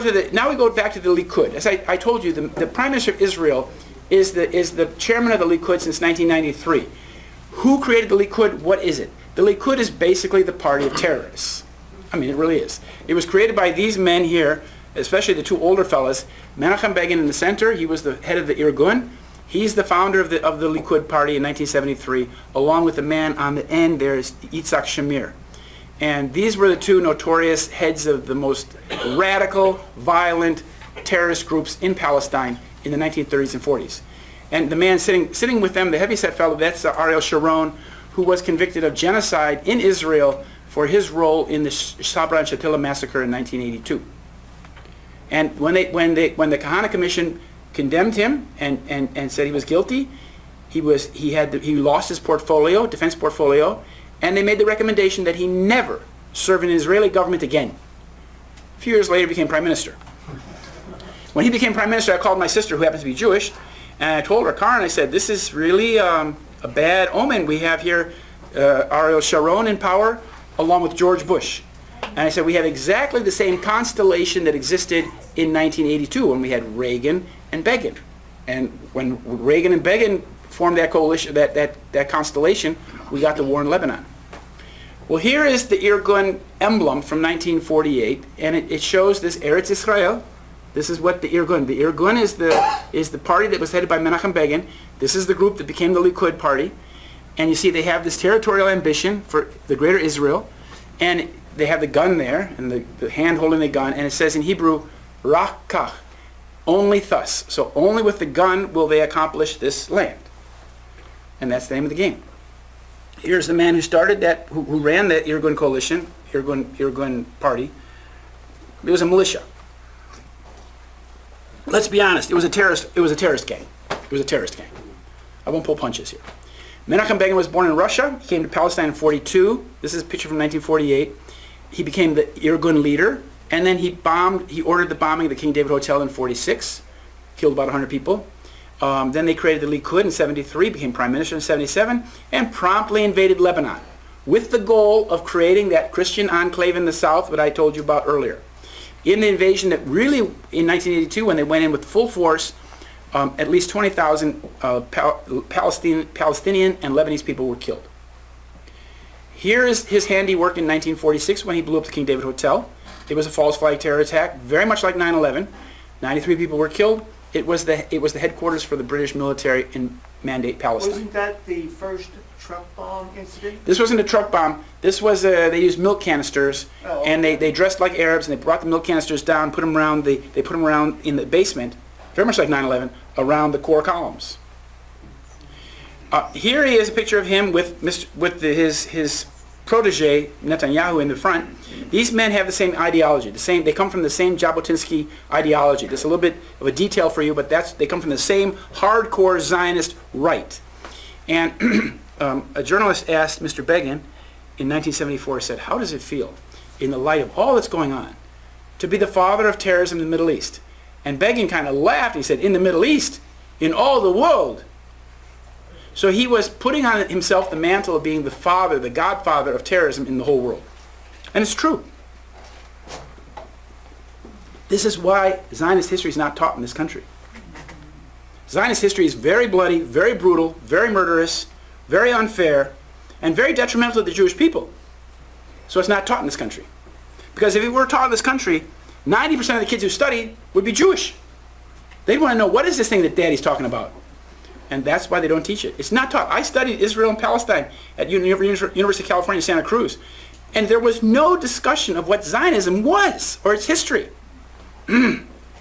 back to the Likud. As I told you, the Prime Minister of Israel is the chairman of the Likud since 1993. Who created the Likud? What is it? The Likud is basically the party of terrorists. I mean, it really is. It was created by these men here, especially the two older fellas. Menachem Begin in the center. He was the head of the Irgun. He's the founder of the Likud party in 1973, along with the man on the end there is Yitzhak Shamir. And these were the two notorious heads of the most radical, violent terrorist groups in Palestine in the 1930s and 40s. And the man sitting with them, the heavyset fellow, that's Ariel Sharon, who was convicted of genocide in Israel for his role in the Sabra and Shatila massacre in 1982. And when the Kahana Commission condemned him and said he was guilty, he lost his portfolio, defense portfolio, and they made the recommendation that he never serve in an Israeli government again. A few years later, he became prime minister. When he became prime minister, I called my sister, who happens to be Jewish, and I told her, Karen, I said, this is really a bad omen. We have here Ariel Sharon in power, along with George Bush. And I said, we have exactly the same constellation that existed in 1982 when we had Reagan and Begin. And when Reagan and Begin formed that coalition, that constellation, we got the war in Lebanon. Well, here is the Irgun emblem from 1948, and it shows this Eretz Israel. This is what the Irgun is the party that was headed by Menachem Begin. This is the group that became the Likud party. And you see they have this territorial ambition for the greater Israel, and they have the gun there, and the hand holding the gun, and it says in Hebrew, Rak kach, only thus. So only with the gun will they accomplish this land. And that's the name of the game. Here's the man who started that, who ran the Irgun coalition, Irgun party. It was a militia. Let's be honest, it was a terrorist gang. It was a terrorist gang. I won't pull punches here. Menachem Begin was born in Russia. He came to Palestine in 1942. This is a picture from 1948. He became the Irgun leader, and then he ordered the bombing of the King David Hotel in 1946, killed about 100 people. Then they created the Likud in 1973, became prime minister in 1977, and promptly invaded Lebanon with the goal of creating that Christian enclave in the south that I told you about earlier. In the invasion that really, in 1982, when they went in with full force, at least 20,000 Palestinian and Lebanese people were killed. Here is his handiwork in 1946 when he blew up the King David Hotel. It was a false flag terror attack, very much like 9/11. 93 people were killed. It was the headquarters for the British military in Mandate, Palestine. Wasn't that the first truck bomb incident? This wasn't a truck bomb. This was they used milk canisters, Oh, and okay. they dressed like Arabs, and they brought the milk canisters down, put them around they put them around in the basement, very much like 9/11, around the core columns. Here he is, a picture of him with his protege Netanyahu in the front. These men have the same ideology. They come from the same Jabotinsky ideology. That's a little bit of a detail for you, but they come from the same hardcore Zionist right. And a journalist asked Mr. Begin in 1974, said, "How does it feel, in the light of all that's going on, to be the father of terrorism in the Middle East?" And Begin kind of laughed. He said, "In the Middle East? In all the world?" So he was putting on himself the mantle of being the father, the godfather of terrorism in the whole world. And it's true. This is why Zionist history is not taught in this country. Zionist history is very bloody, very brutal, very murderous, very unfair, and very detrimental to the Jewish people. So it's not taught in this country. Because if it were taught in this country, 90% of the kids who studied would be Jewish. They'd want to know, what is this thing that Daddy's talking about? And that's why they don't teach it. It's not taught. I studied Israel and Palestine at University of California, Santa Cruz. And there was no discussion of what Zionism was, or its history.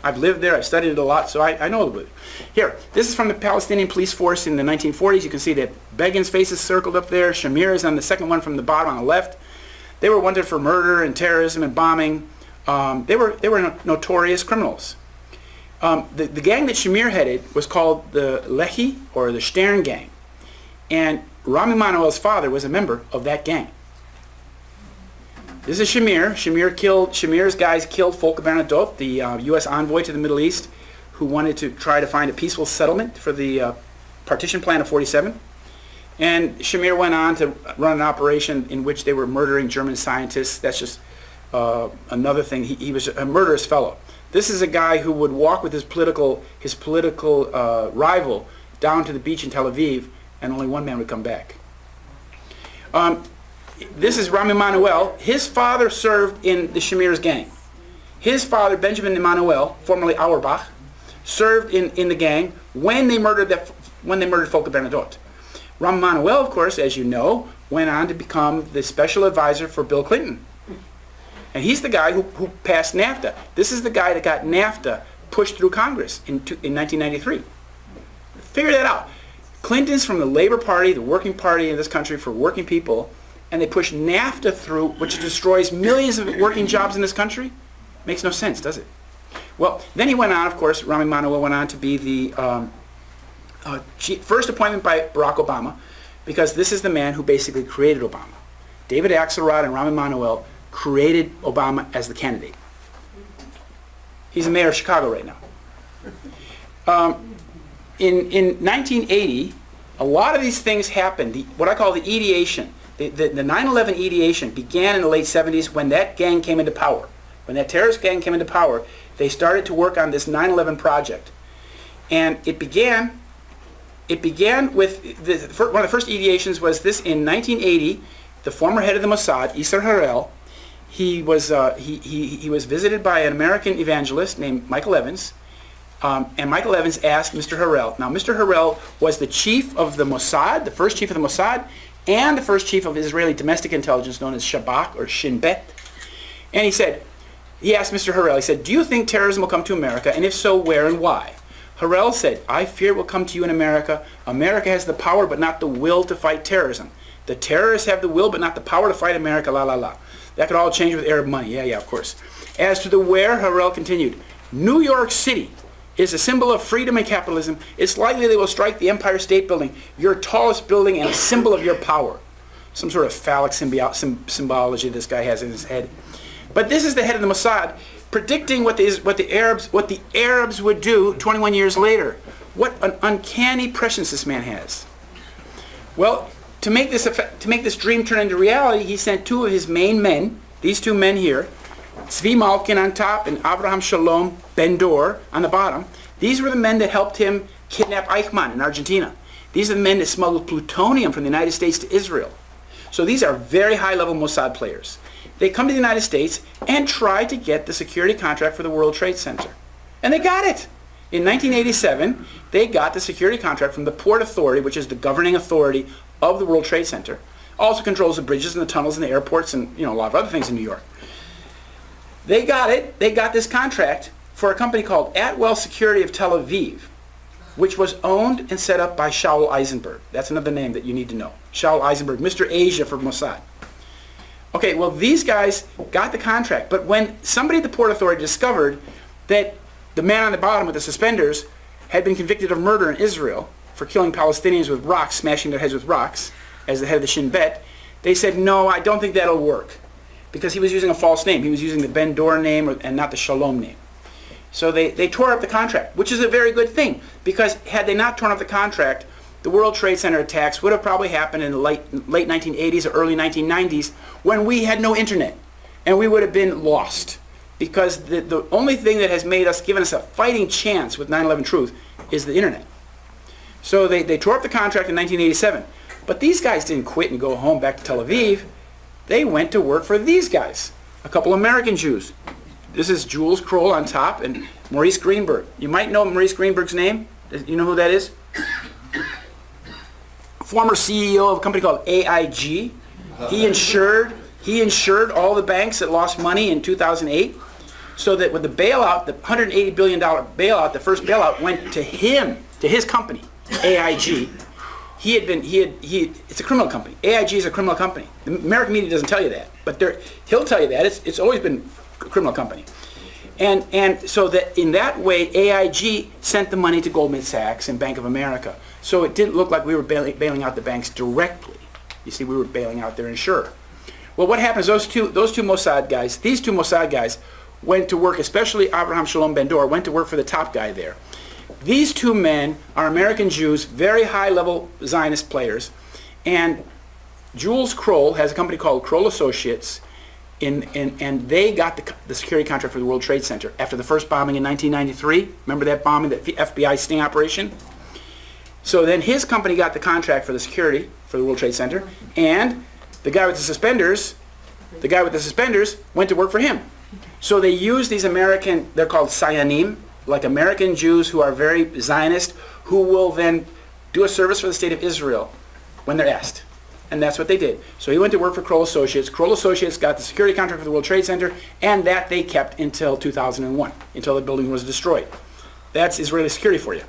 I've lived there, I've studied it a lot, so I know a little bit. Here, this is from the Palestinian police force in the 1940s. You can see that Begin's face is circled up there. Shamir is on the second one from the bottom on the left. They were wanted for murder and terrorism and bombing. They were notorious criminals. The gang that Shamir headed was called the Lehi, or the Stern gang. And Rami Manuel's father was a member of that gang. This is Shamir. Shamir's guys killed Volker Bernadotte, the U.S. envoy to the Middle East, who wanted to try to find a peaceful settlement for the partition plan of 47. And Shamir went on to run an operation in which they were murdering German scientists. That's just another thing. He was a murderous fellow. This is a guy who would walk with his political rival down to the beach in Tel Aviv, and only one man would come back. This is Rami Manuel. His father served in the Shamir's gang. His father, Benjamin Emanuel, formerly Auerbach, served in the gang when they murdered Volker Bernadotte. Rami Manuel, of course, as you know, went on to become the special advisor for Bill Clinton. And he's the guy who passed NAFTA. This is the guy that got NAFTA pushed through Congress in 1993. Figure that out. Clinton's from the Labor Party, the working party in this country for working people, and they push NAFTA through, which destroys millions of working jobs in this country. Makes no sense, does it? Well, then he went on, of course, Rami Manuel went on to be the first appointment by Barack Obama, because this is the man who basically created Obama. David Axelrod and Rami Manuel created Obama as the candidate. He's the mayor of Chicago right now. In 1980, a lot of these things happened. What I call the ideation, the 9/11 ideation began in the late 70s when that gang came into power. When that terrorist gang came into power, they started to work on this 9/11 project. And it began with, one of the first ideations was this in 1980, the former head of the Mossad, Isser Harel, he was visited by an American evangelist named Michael Evans, and Michael Evans asked Mr. Harel. Now, Mr. Harel was the chief of the Mossad, the first chief of the Mossad, and the first chief of Israeli domestic intelligence known as Shabak or Shin Bet. And he asked Mr. Harel, he said, "Do you think terrorism will come to America, and if so, where and why?" Harel said, "I fear it will come to you in America. America has the power but not the will to fight terrorism. The terrorists have the will but not the power to fight America, la la la. That could all change with Arab money." Yeah, of course. As to the where, Harel continued, "New York City is a symbol of freedom and capitalism. It's likely they will strike the Empire State Building, your tallest building and a symbol of your power." Some sort of phallic symbology this guy has in his head. But this is the head of the Mossad predicting what the Arabs would do 21 years later. What an uncanny prescience this man has. Well, to make this dream turn into reality, he sent two of his main men, these two men here, Tzvi Malkin on top and Avraham Shalom Ben-Dor on the bottom. These were the men that helped him kidnap Eichmann in Argentina. These are the men that smuggled plutonium from the United States to Israel. So these are very high-level Mossad players. They come to the United States and try to get the security contract for the World Trade Center. And they got it. In 1987, they got the security contract from the Port Authority, which is the governing authority of the World Trade Center. Also controls the bridges and the tunnels and the airports and a lot of other things in New York. They got it. They got this contract for a company called Atwell Security of Tel Aviv, which was owned and set up by Shaul Eisenberg. That's another name that you need to know. Shaul Eisenberg, Mr. Asia for Mossad. Okay, well, these guys got the contract, but when somebody at the Port Authority discovered that the man on the bottom with the suspenders had been convicted of murder in Israel for killing Palestinians with rocks, smashing their heads with rocks, as the head of the Shin Bet, they said, no, I don't think that'll work, because he was using a false name. He was using the Ben Dor name and not the Shalom name. So they tore up the contract, which is a very good thing, because had they not torn up the contract, the World Trade Center attacks would have probably happened in the late 1980s or early 1990s when we had no internet, and we would have been lost. Because the only thing that has given us a fighting chance with 9/11 Truth is the internet. So they tore up the contract in 1987. But these guys didn't quit and go home back to Tel Aviv. They went to work for these guys, a couple American Jews. This is Jules Kroll on top and Maurice Greenberg. You might know Maurice Greenberg's name. You know who that is? Former CEO of a company called AIG. He insured all the banks that lost money in 2008. So that with the bailout, the $180 billion bailout, the first bailout went to him, to his company, AIG. It's a criminal company. AIG is a criminal company. The American media doesn't tell you that, but he'll tell you that. It's always been a criminal company. And so that in that way, AIG sent the money to Goldman Sachs and Bank of America. So it didn't look like we were bailing out the banks directly. You see, we were bailing out their insurer. Well, what happens, these two Mossad guys went to work, especially Abraham Shalom Ben-Dor, went to work for the top guy there. These two men are American Jews, very high-level Zionist players, and Jules Kroll has a company called Kroll Associates, and they got the security contract for the World Trade Center after the first bombing in 1993. Remember that bombing, the FBI sting operation? So then his company got the contract for the security for the World Trade Center, and the guy with the suspenders went to work for him. So they use these American, they're called Sayanim, like American Jews who are very Zionist, who will then do a service for the state of Israel when they're asked. And that's what they did. So he went to work for Kroll Associates. Kroll Associates got the security contract for the World Trade Center, and that they kept until 2001, until the building was destroyed. That's Israeli security for you.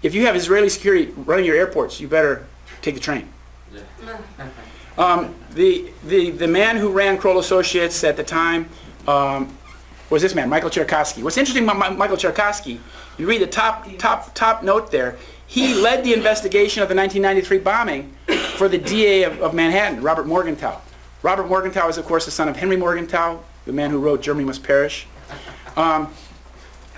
If you have Israeli security running your airports, you better take the train. The man who ran Kroll Associates at the time was this man, Michael Cherkasky. What's interesting about Michael Cherkasky, you read the top note there, he led the investigation of the 1993 bombing for the DA of Manhattan, Robert Morgenthau. Robert Morgenthau is, of course, the son of Henry Morgenthau, the man who wrote Germany Must Perish.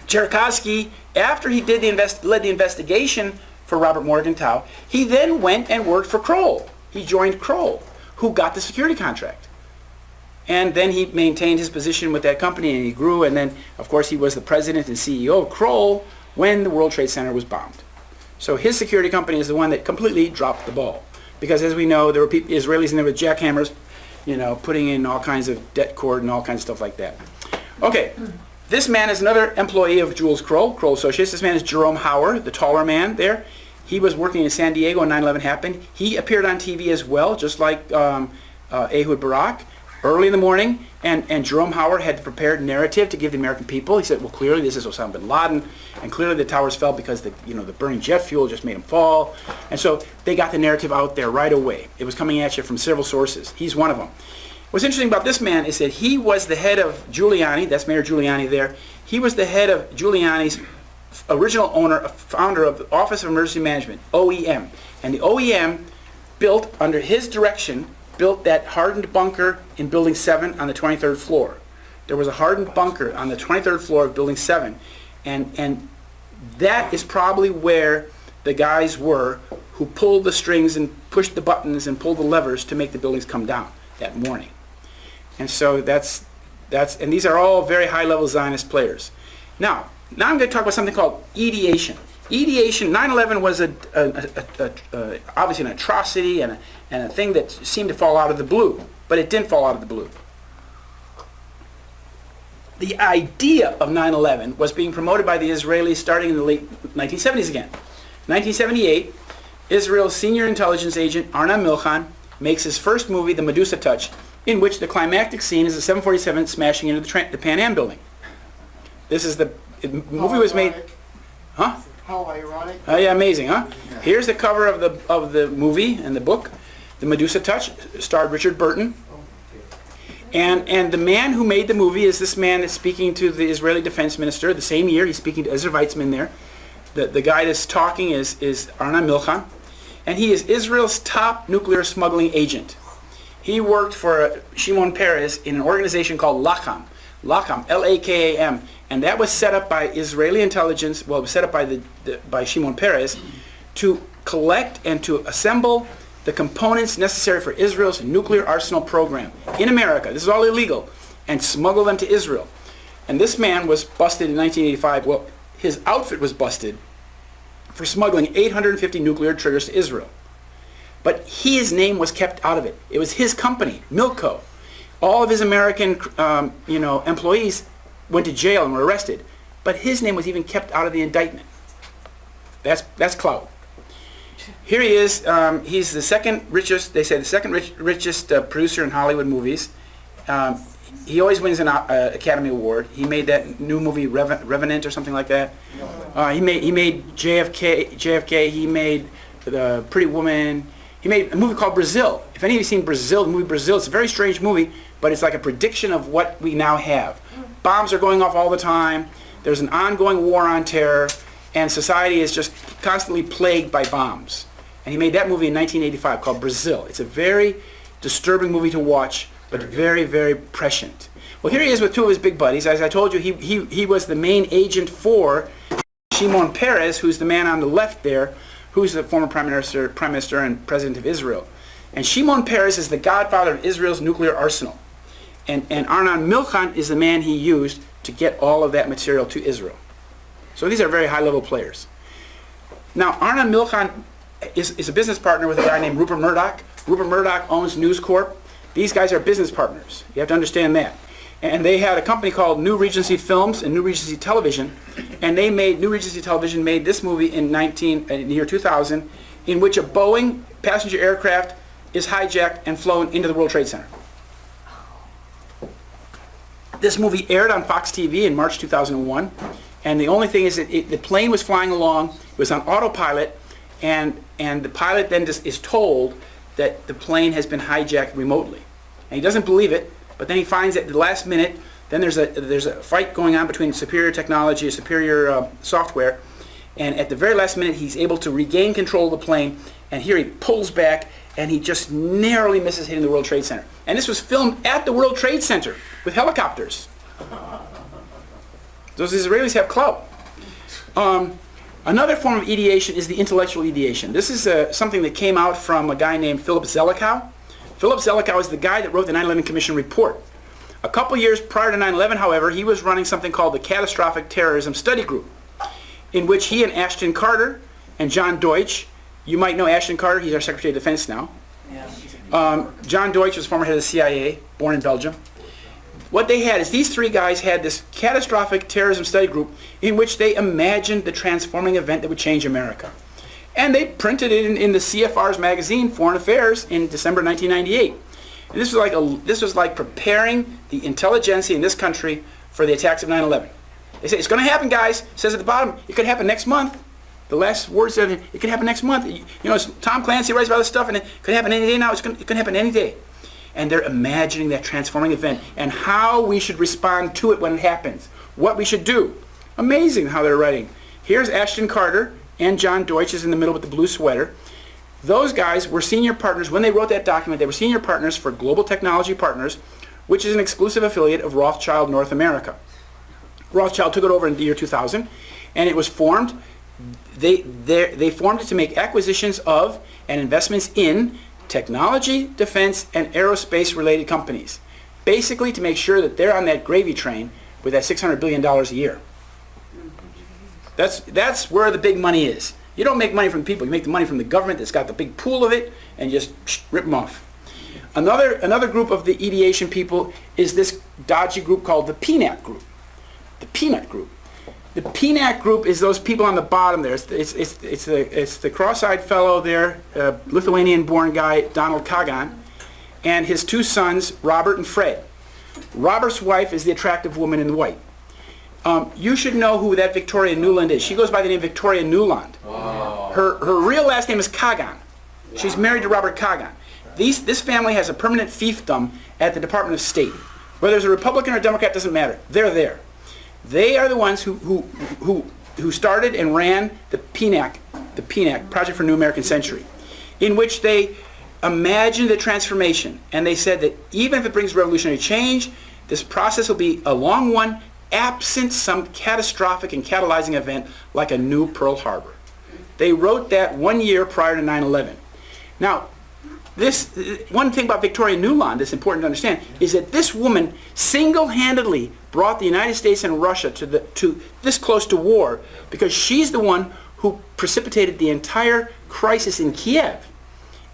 Cherkasky, after he led the investigation for Robert Morgenthau, he then went and worked for Kroll. He joined Kroll, who got the security contract. And then he maintained his position with that company, and he grew, and then, of course, he was the president and CEO of Kroll when the World Trade Center was bombed. So his security company is the one that completely dropped the ball. Because as we know, there were Israelis in there with jackhammers, putting in all kinds of debt cord and all kinds of stuff like that. Okay, this man is another employee of Jules Kroll, Kroll Associates. This man is Jerome Howard, the taller man there. He was working in San Diego when 9/11 happened. He appeared on TV as well, just like Ehud Barak, early in the morning. And Jerome Howard had the prepared narrative to give the American people. He said, well, clearly this is Osama bin Laden, and clearly the towers fell because the burning jet fuel just made them fall. And so they got the narrative out there right away. It was coming at you from several sources. He's one of them. What's interesting about this man is that he was the head of Giuliani. That's Mayor Giuliani there. He was the head of Giuliani's original founder of the Office of Emergency Management, OEM. And the OEM built, under his direction, built that hardened bunker in Building 7 on the 23rd floor. There was a hardened bunker on the 23rd floor of Building 7. And that is probably where the guys were who pulled the strings and pushed the buttons and pulled the levers to make the buildings come down that morning. And so and these are all very high-level Zionist players. Now I'm going to talk about something called ideation. Ideation, 9/11 was obviously an atrocity and a thing that seemed to fall out of the blue, but it didn't fall out of the blue. the idea of 9/11 was being promoted by the Israelis starting in the late 1970s again. 1978, Israel's senior intelligence agent Arna Milchan makes his first movie, The Medusa Touch, in which the climactic scene is a 747 smashing into the Pan Am building. This is the movie was made. Huh? How ironic. Oh yeah, amazing, huh? Here's the cover of the movie and the book, The Medusa Touch, starred Richard Burton. And the man who made the movie is this man that's speaking to the Israeli defense minister the same year. He's speaking to Ezra Weitzman there. The guy that's talking is Arna Milchan. And he is Israel's top nuclear smuggling agent. He worked for Shimon Peres in an organization called Lacham. Lacham, L-A-K-A-M. And that was set up by Israeli intelligence, well, it was set up by Shimon Peres to collect and to assemble the components necessary for Israel's nuclear arsenal program in America. This is all illegal. And smuggle them to Israel. And this man was busted in 1985. Well, his outfit was busted for smuggling 850 nuclear triggers to Israel. But his name was kept out of it. It was his company, Milco. All of his American employees went to jail and were arrested. But his name was even kept out of the indictment. That's clout. Here he is. He's the second richest, they say the second richest producer in Hollywood movies. He always wins an Academy Award. He made that new movie Revenant or something like that. He made JFK. He made the Pretty Woman. He made a movie called Brazil. If any of you have seen Brazil, the movie Brazil, it's a very strange movie, but it's like a prediction of what we now have. Bombs are going off all the time. There's an ongoing war on terror, and society is just constantly plagued by bombs. And he made that movie in 1985 called Brazil. It's a very disturbing movie to watch, but very, very prescient. Well, here he is with two of his big buddies. As I told you, he was the main agent for Shimon Peres, who's the man on the left there, who's the former prime minister and president of Israel. And Shimon Peres is the godfather of Israel's nuclear arsenal. And Arnon Milchan is the man he used to get all of that material to Israel. So these are very high-level players. Now, Arnon Milchan is a business partner with a guy named Rupert Murdoch. Rupert Murdoch owns News Corp. These guys are business partners. You have to understand that. And they had a company called New Regency Films and New Regency Television, and New Regency Television made this movie in the year 2000, in which a Boeing passenger aircraft is hijacked and flown into the World Trade Center. This movie aired on Fox TV in March 2001, and the only thing is that the plane was flying along, it was on autopilot, and the pilot then just is told that the plane has been hijacked remotely. And he doesn't believe it, but then he finds that at the last minute, then there's a fight going on between superior technology and superior software, and at the very last minute he's able to regain control of the plane, and here he pulls back and he just narrowly misses hitting the World Trade Center. And this was filmed at the World Trade Center with helicopters. Those Israelis have clout. Another form of ideation is the intellectual ideation. This is something that came out from a guy named Philip Zelikow. Philip Zelikow is the guy that wrote the 9/11 Commission report. A couple years prior to 9/11, however, he was running something called the Catastrophic Terrorism Study Group, in which he and Ashton Carter and John Deutsch, you might know Ashton Carter, he's our Secretary of Defense now. John Deutsch was former head of the CIA, born in Belgium. What they had is these three guys had this Catastrophic Terrorism Study Group in which they imagined the transforming event that would change America. And they printed it in the CFR's magazine, Foreign Affairs, in December 1998. And this was like preparing the intelligentsia in this country for the attacks of 9/11. They say, it's going to happen, guys. It says at the bottom, it could happen next month. The last words said, it could happen next month. You know, Tom Clancy writes about this stuff, and it could happen any day now. It could happen any day. And they're imagining that transforming event and how we should respond to it when it happens. What we should do. Amazing how they're writing. Here's Ashton Carter, and John Deutsch is in the middle with the blue sweater. Those guys were senior partners. When they wrote that document, they were senior partners for Global Technology Partners, which is an exclusive affiliate of Rothschild North America. Rothschild took it over in the year 2000, and it was formed. They formed it to make acquisitions of and investments in technology, defense, and aerospace-related companies. Basically to make sure that they're on that gravy train with that $600 billion a year. That's where the big money is. You don't make money from people. You make the money from the government that's got the big pool of it and just rip them off. Another group of the ideation people is this dodgy group called the PNAP group. the Peanut Group. The Peanut Group is those people on the bottom there. It's the cross-eyed fellow there, Lithuanian-born guy, Donald Kagan, and his two sons, Robert and Fred. Robert's wife is the attractive woman in white. You should know who that Victoria Nuland is. She goes by the name Victoria Nuland. Wow. Her real last name is Kagan. She's married to Robert Kagan. This family has a permanent fiefdom at the Department of State. Whether it's a Republican or Democrat doesn't matter. They're there. They are the ones who started and ran the PNAC, Project for New American Century, in which they imagined the transformation. And they said that even if it brings revolutionary change, this process will be a long one, absent some catastrophic and catalyzing event like a new Pearl Harbor. They wrote that 1 year prior to 9/11. Now, one thing about Victoria Nuland that's important to understand is that this woman single-handedly brought the United States and Russia to this close to war because she's the one who precipitated the entire crisis in Kiev,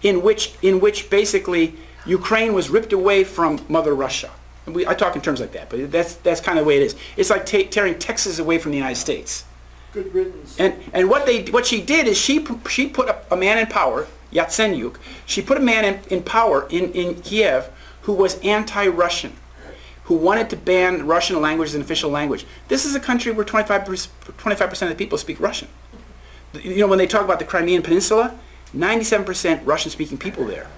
in which basically Ukraine was ripped away from Mother Russia. And I talk in terms like that, but that's kind of the way it is. It's like tearing Texas away from the United States. Good riddance. And what she did is she put a man in power, Yatsenyuk. She put a man in power in Kiev who was anti-Russian, who wanted to ban Russian language as an official language. This is a country where 25% of the people speak Russian. You know, when they talk about the Crimean Peninsula, 97% Russian-speaking people there.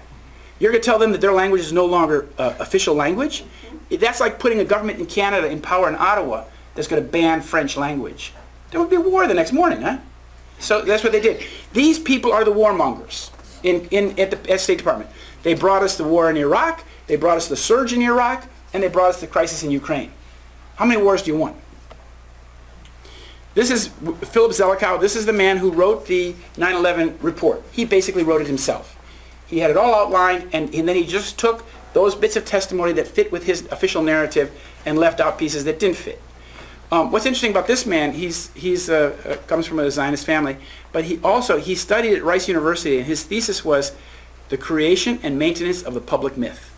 You're going to tell them that their language is no longer official language? That's like putting a government in Canada in power in Ottawa that's going to ban French language. There would be war the next morning, huh? So that's what they did. These people are the warmongers at the State Department. They brought us the war in Iraq, they brought us the surge in Iraq, and they brought us the crisis in Ukraine. How many wars do you want? This is Philip Zelikow. This is the man who wrote the 9/11 report. He basically wrote it himself. He had it all outlined, and then he just took those bits of testimony that fit with his official narrative and left out pieces that didn't fit. What's interesting about this man, he's comes from a Zionist family, but he studied at Rice University, and his thesis was the creation and maintenance of the public myth.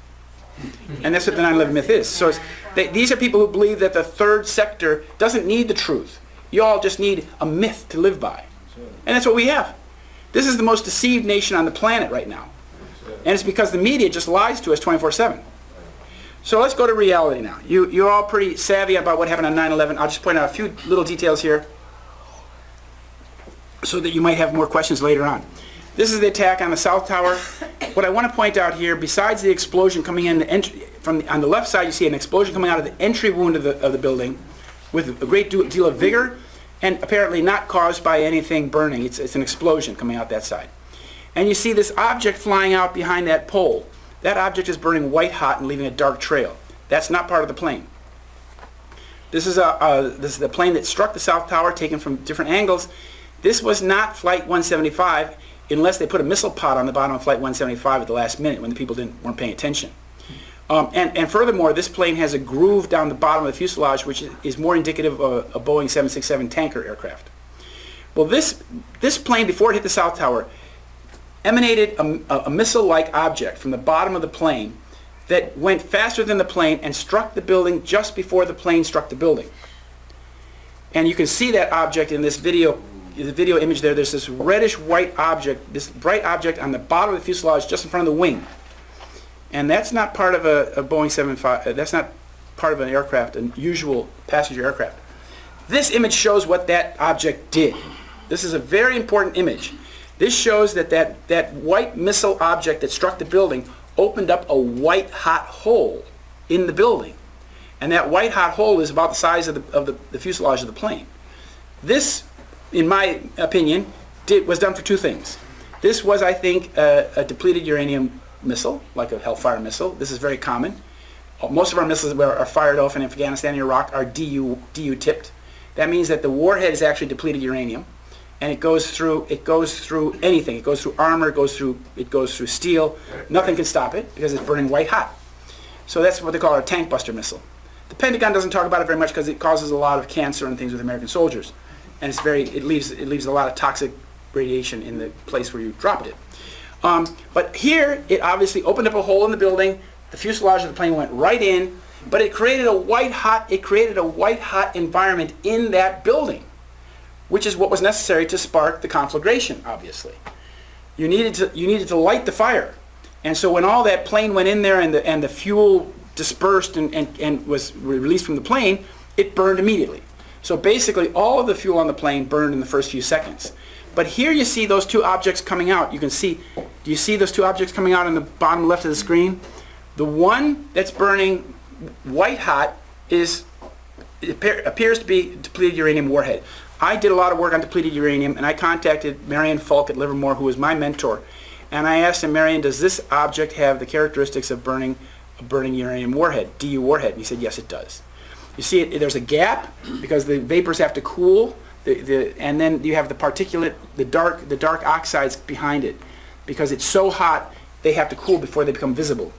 And that's what the 9/11 myth is. So these are people who believe that the third sector doesn't need the truth. You all just need a myth to live by. And that's what we have. This is the most deceived nation on the planet right now. And it's because the media just lies to us 24/7. So let's go to reality now. You're all pretty savvy about what happened on 9/11. I'll just point out a few little details here so that you might have more questions later on. This is the attack on the South Tower. What I want to point out here, besides the explosion coming in on the left side, you see an explosion coming out of the entry wound of the building with a great deal of vigor and apparently not caused by anything burning. It's an explosion coming out that side. And you see this object flying out behind that pole. That object is burning white hot and leaving a dark trail. That's not part of the plane. This is the plane that struck the South Tower, taken from different angles. This was not Flight 175, unless they put a missile pod on the bottom of Flight 175 at the last minute when the people weren't paying attention. And furthermore, this plane has a groove down the bottom of the fuselage, which is more indicative of a Boeing 767 tanker aircraft. Well, this plane, before it hit the South Tower, emanated a missile-like object from the bottom of the plane that went faster than the plane and struck the building just before the plane struck the building. And you can see that object in this video, the video image there. There's this reddish-white object, this bright object on the bottom of the fuselage just in front of the wing. And that's not part of a Boeing 75, that's not part of an aircraft, an usual passenger aircraft. This image shows what that object did. This is a very important image. This shows that white missile object that struck the building opened up a white hot hole in the building. And that white hot hole is about the size of the fuselage of the plane. This, in my opinion, was done for two things. This was, I think, a depleted uranium missile, like a Hellfire missile. This is very common. Most of our missiles that are fired off in Afghanistan and Iraq are DU tipped. That means that the warhead is actually depleted uranium. And it goes through anything. It goes through armor, it goes through steel. Nothing can stop it because it's burning white hot. So that's what they call our tank buster missile. The Pentagon doesn't talk about it very much because it causes a lot of cancer and things with American soldiers. And it leaves a lot of toxic radiation in the place where you dropped it. But here, it obviously opened up a hole in the building. The fuselage of the plane went right in. But it created a white hot environment in that building, which is what was necessary to spark the conflagration, obviously. You needed to light the fire. And so when all that plane went in there and the fuel dispersed and was released from the plane, it burned immediately. So basically all of the fuel on the plane burned in the first few seconds. But here you see those two objects coming out. You can see, do you see those two objects coming out on the bottom left of the screen? The one that's burning white hot appears to be depleted uranium warhead. I did a lot of work on depleted uranium, and I contacted Marion Falk at Livermore, who was my mentor. And I asked him, Marion, does this object have the characteristics of burning uranium warhead, DU warhead? And he said, yes, it does. You see, there's a gap because the vapors have to cool, and then you have the particulate, the dark oxides behind it. Because it's so hot, they have to cool before they become visible.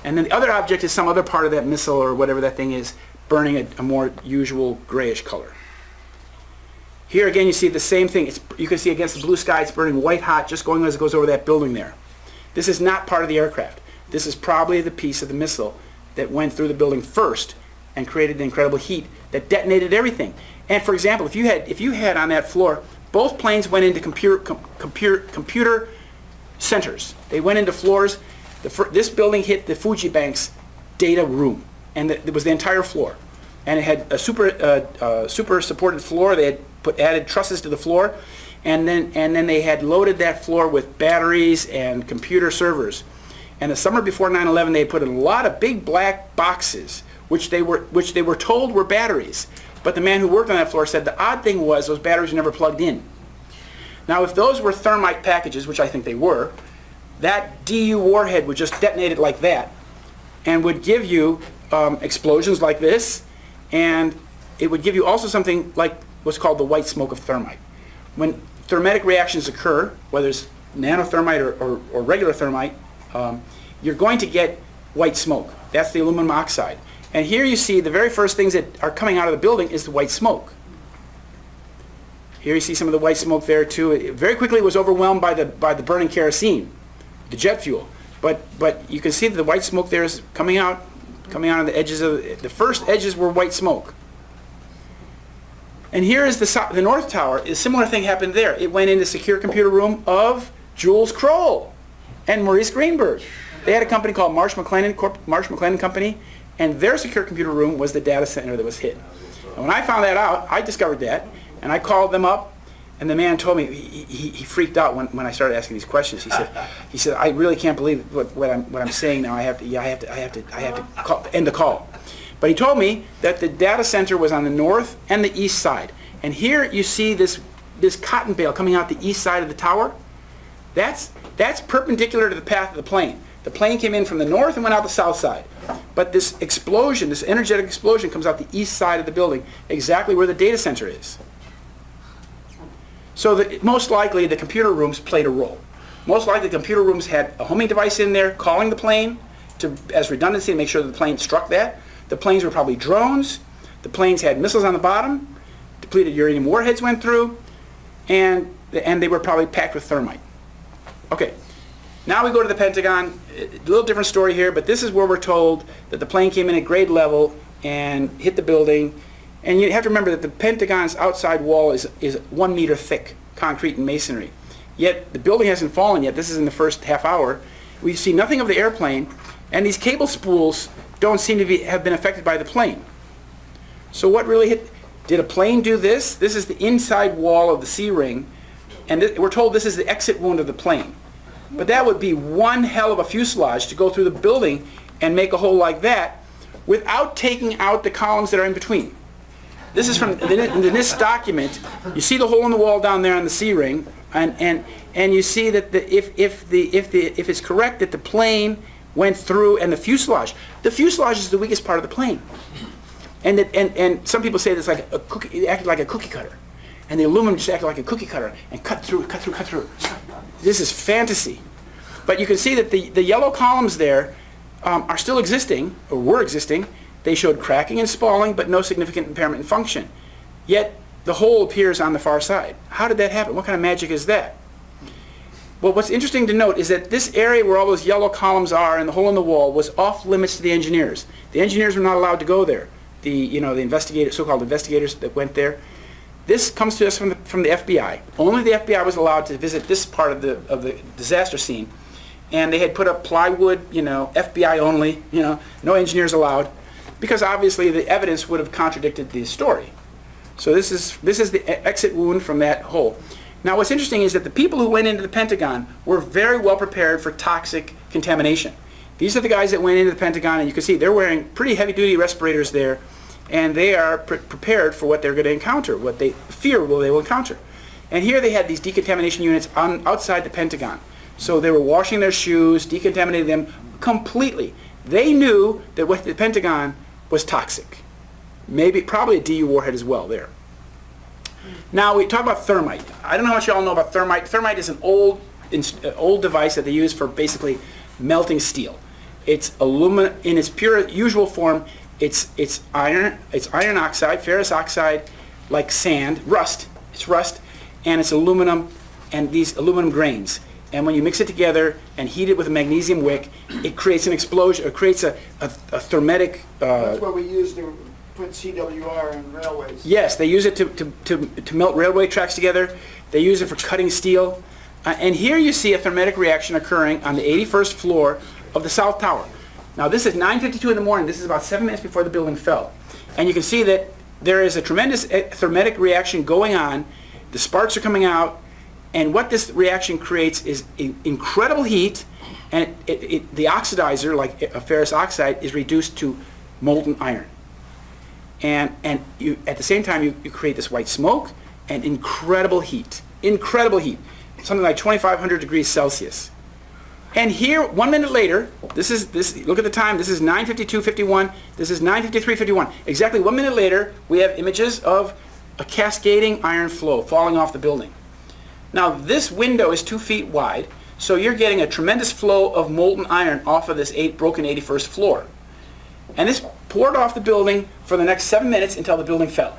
And then the other object is some other part of that missile or whatever that thing is, burning a more usual grayish color. Here again you see the same thing. You can see against the blue sky it's burning white hot just going as it goes over that building there. This is not part of the aircraft. This is probably the piece of the missile that went through the building first and created the incredible heat that detonated everything. And for example, if you had on that floor, both planes went into computer centers. They went into floors. This building hit the Fuji Bank's data room, and it was the entire floor. And it had a super supported floor. They had added trusses to the floor, and then they had loaded that floor with batteries and computer servers. And the summer before 9/11, they put in a lot of big black boxes, which they were told were batteries. But the man who worked on that floor said the odd thing was those batteries were never plugged in. Now, if those were thermite packages, which I think they were, that DU warhead would just detonate it like that, and would give you explosions like this, and it would give you also something like what's called the white smoke of thermite. When thermatic reactions occur, whether it's nanothermite or regular thermite, you're going to get white smoke. That's the aluminum oxide. And here you see the very first things that are coming out of the building is the white smoke. Here you see some of the white smoke there too. Very quickly it was overwhelmed by the burning kerosene, the jet fuel. But you can see that the white smoke there is coming out on the edges of the first edges were white smoke. And here is the North Tower. A similar thing happened there. It went into secure computer room of Jules Kroll and Maurice Greenberg. They had a company called Marsh McLennan Company, and their secure computer room was the data center that was hit. And when I found that out, I discovered that, and I called them up, and the man told me he freaked out when I started asking these questions. He said I really can't believe what I'm saying now. I have to end the call. But he told me that the data center was on the north and the east side. And here you see this cotton bale coming out the east side of the tower. That's perpendicular to the path of the plane. The plane came in from the north and went out the south side. But this explosion, this energetic explosion, comes out the east side of the building, exactly where the data center is. So most likely the computer rooms played a role. Most likely the computer rooms had a homing device in there calling the plane as redundancy to make sure that the plane struck that. The planes were probably drones. The planes had missiles on the bottom. Depleted uranium warheads went through. And they were probably packed with thermite. Okay, now we go to the Pentagon. A little different story here, but this is where we're told that the plane came in at grade level and hit the building. And you have to remember that the Pentagon's outside wall is 1 meter thick, concrete and masonry. Yet the building hasn't fallen yet. This is in the first half hour. We see nothing of the airplane, and these cable spools don't seem to have been affected by the plane. So what really hit? Did a plane do this? This is the inside wall of the C-ring, and we're told this is the exit wound of the plane. But that would be one hell of a fuselage to go through the building and make a hole like that without taking out the columns that are in between. This is from the NIST document. You see the hole in the wall down there on the C-ring, and you see that if it's correct that the plane went through and the fuselage is the weakest part of the plane, and some people say it's like it acted like a cookie cutter, and the aluminum just acted like a cookie cutter and cut through. This is fantasy, but you can see that the yellow columns there are still existing or were existing. They showed cracking and spalling, but no significant impairment in function. Yet the hole appears on the far side. How did that happen? What kind of magic is that? Well, what's interesting to note is that this area where all those yellow columns are and the hole in the wall was off limits to the engineers. The engineers were not allowed to go there. The investigators, so-called investigators that went there. This comes to us from the FBI. Only the FBI was allowed to visit this part of the disaster scene, and they had put up plywood, FBI only, no engineers allowed, because obviously the evidence would have contradicted the story. So this is the exit wound from that hole. Now what's interesting is that the people who went into the Pentagon were very well prepared for toxic contamination. These are the guys that went into the Pentagon, and you can see they're wearing pretty heavy-duty respirators there, and they are prepared for what they're going to encounter, what they fear they will encounter. And here they had these decontamination units outside the Pentagon. So they were washing their shoes, decontaminating them completely. They knew that what the Pentagon was toxic. Probably a DU warhead as well there. Now we talk about thermite. I don't know how much you all know about thermite. Thermite is an old device that they use for basically melting steel. It's aluminum in its pure usual form. It's iron oxide, ferrous oxide, like sand, rust. It's rust, and it's aluminum, and these aluminum grains. And when you mix it together and heat it with a magnesium wick, it creates an explosion. It creates a thermetic. That's what we use to put CWR in railways. Yes, they use it to melt railway tracks together. They use it for cutting steel. And here you see a thermetic reaction occurring on the 81st floor of the South Tower. Now this is 9:52 in the morning. This is about 7 minutes before the building fell. And you can see that there is a tremendous thermetic reaction going on. The sparks are coming out. And what this reaction creates is incredible heat. And the oxidizer, like a ferrous oxide, is reduced to molten iron. And you, at the same time, you create this white smoke and incredible heat. Incredible heat. Something like 2,500 degrees Celsius. And here, 1 minute later, look at the time, this is 9:52:51, this is 9:53:51. Exactly 1 minute later, we have images of a cascading iron flow falling off the building. Now, this window is 2 feet wide, so you're getting a tremendous flow of molten iron off of this broken 81st floor. And this poured off the building for the next 7 minutes until the building fell.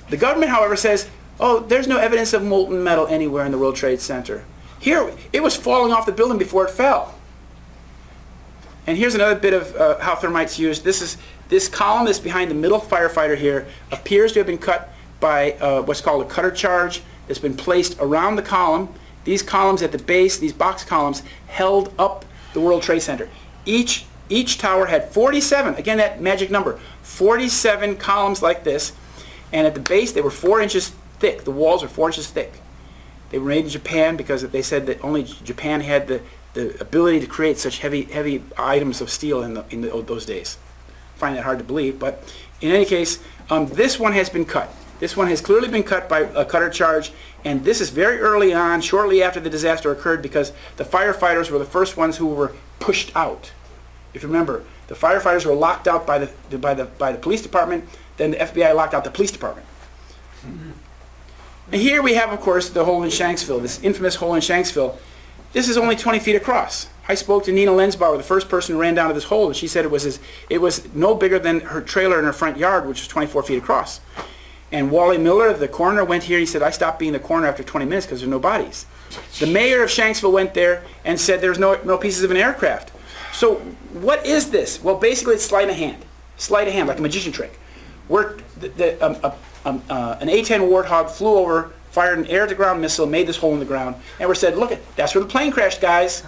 The government, however, says, oh, there's no evidence of molten metal anywhere in the World Trade Center. Here, it was falling off the building before it fell. And here's another bit of how thermite's used. This column that's behind the middle firefighter here appears to have been cut by what's called a cutter charge that's been placed around the column. These columns at the base, these box columns, held up the World Trade Center. Each tower had 47, again that magic number, 47 columns like this, and at the base they were 4 inches thick. The walls were 4 inches thick. They were made in Japan because they said that only Japan had the ability to create such heavy items of steel in those days. I find that hard to believe, but in any case, this one has been cut. This one has clearly been cut by a cutter charge, and this is very early on, shortly after the disaster occurred, because the firefighters were the first ones who were pushed out. If you remember, the firefighters were locked out by the police department, then the FBI locked out the police department. And here we have, of course, the hole in Shanksville, this infamous hole in Shanksville. This is only 20 feet across. I spoke to Nina Lensbauer, the first person who ran down to this hole, and she said it was no bigger than her trailer in her front yard, which was 24 feet across. And Wally Miller, the coroner, went here. He said, I stopped being the coroner after 20 minutes because there were no bodies. The mayor of Shanksville went there and said there's no pieces of an aircraft. So what is this? Well, basically it's sleight of hand. Sleight of hand, like a magician trick. Where an A-10 Warthog flew over, fired an air-to-ground missile, made this hole in the ground, and we said, look, that's where the plane crashed, guys.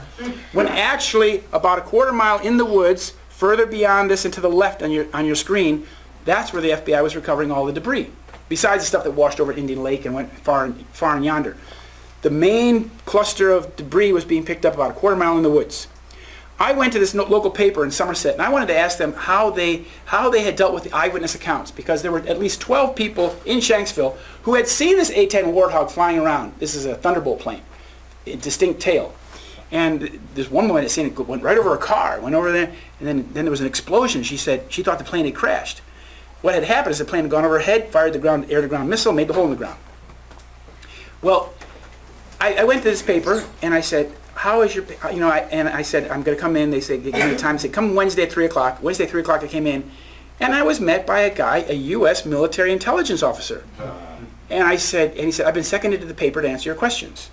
When actually, about a quarter mile in the woods, further beyond this and to the left on your screen, that's where the FBI was recovering all the debris, besides the stuff that washed over at Indian Lake and went far and yonder. The main cluster of debris was being picked up about a quarter mile in the woods. I went to this local paper in Somerset, and I wanted to ask them how they had dealt with the eyewitness accounts, because there were at least 12 people in Shanksville who had seen this A-10 Warthog flying around. This is a Thunderbolt plane, a distinct tail. And there's one woman that seen it went right over a car, went over there, and then there was an explosion. She said she thought the plane had crashed. What had happened is the plane had gone over her head, fired the air-to-ground missile, made the hole in the ground. Well, I went to this paper, and I said, how is your, and I said, I'm going to come in. They said, they gave me time. They said, come Wednesday at 3 o'clock. Wednesday at 3 o'clock I came in, and I was met by a guy, a U.S. military intelligence officer. And he said, I've been seconded to the paper to answer your questions.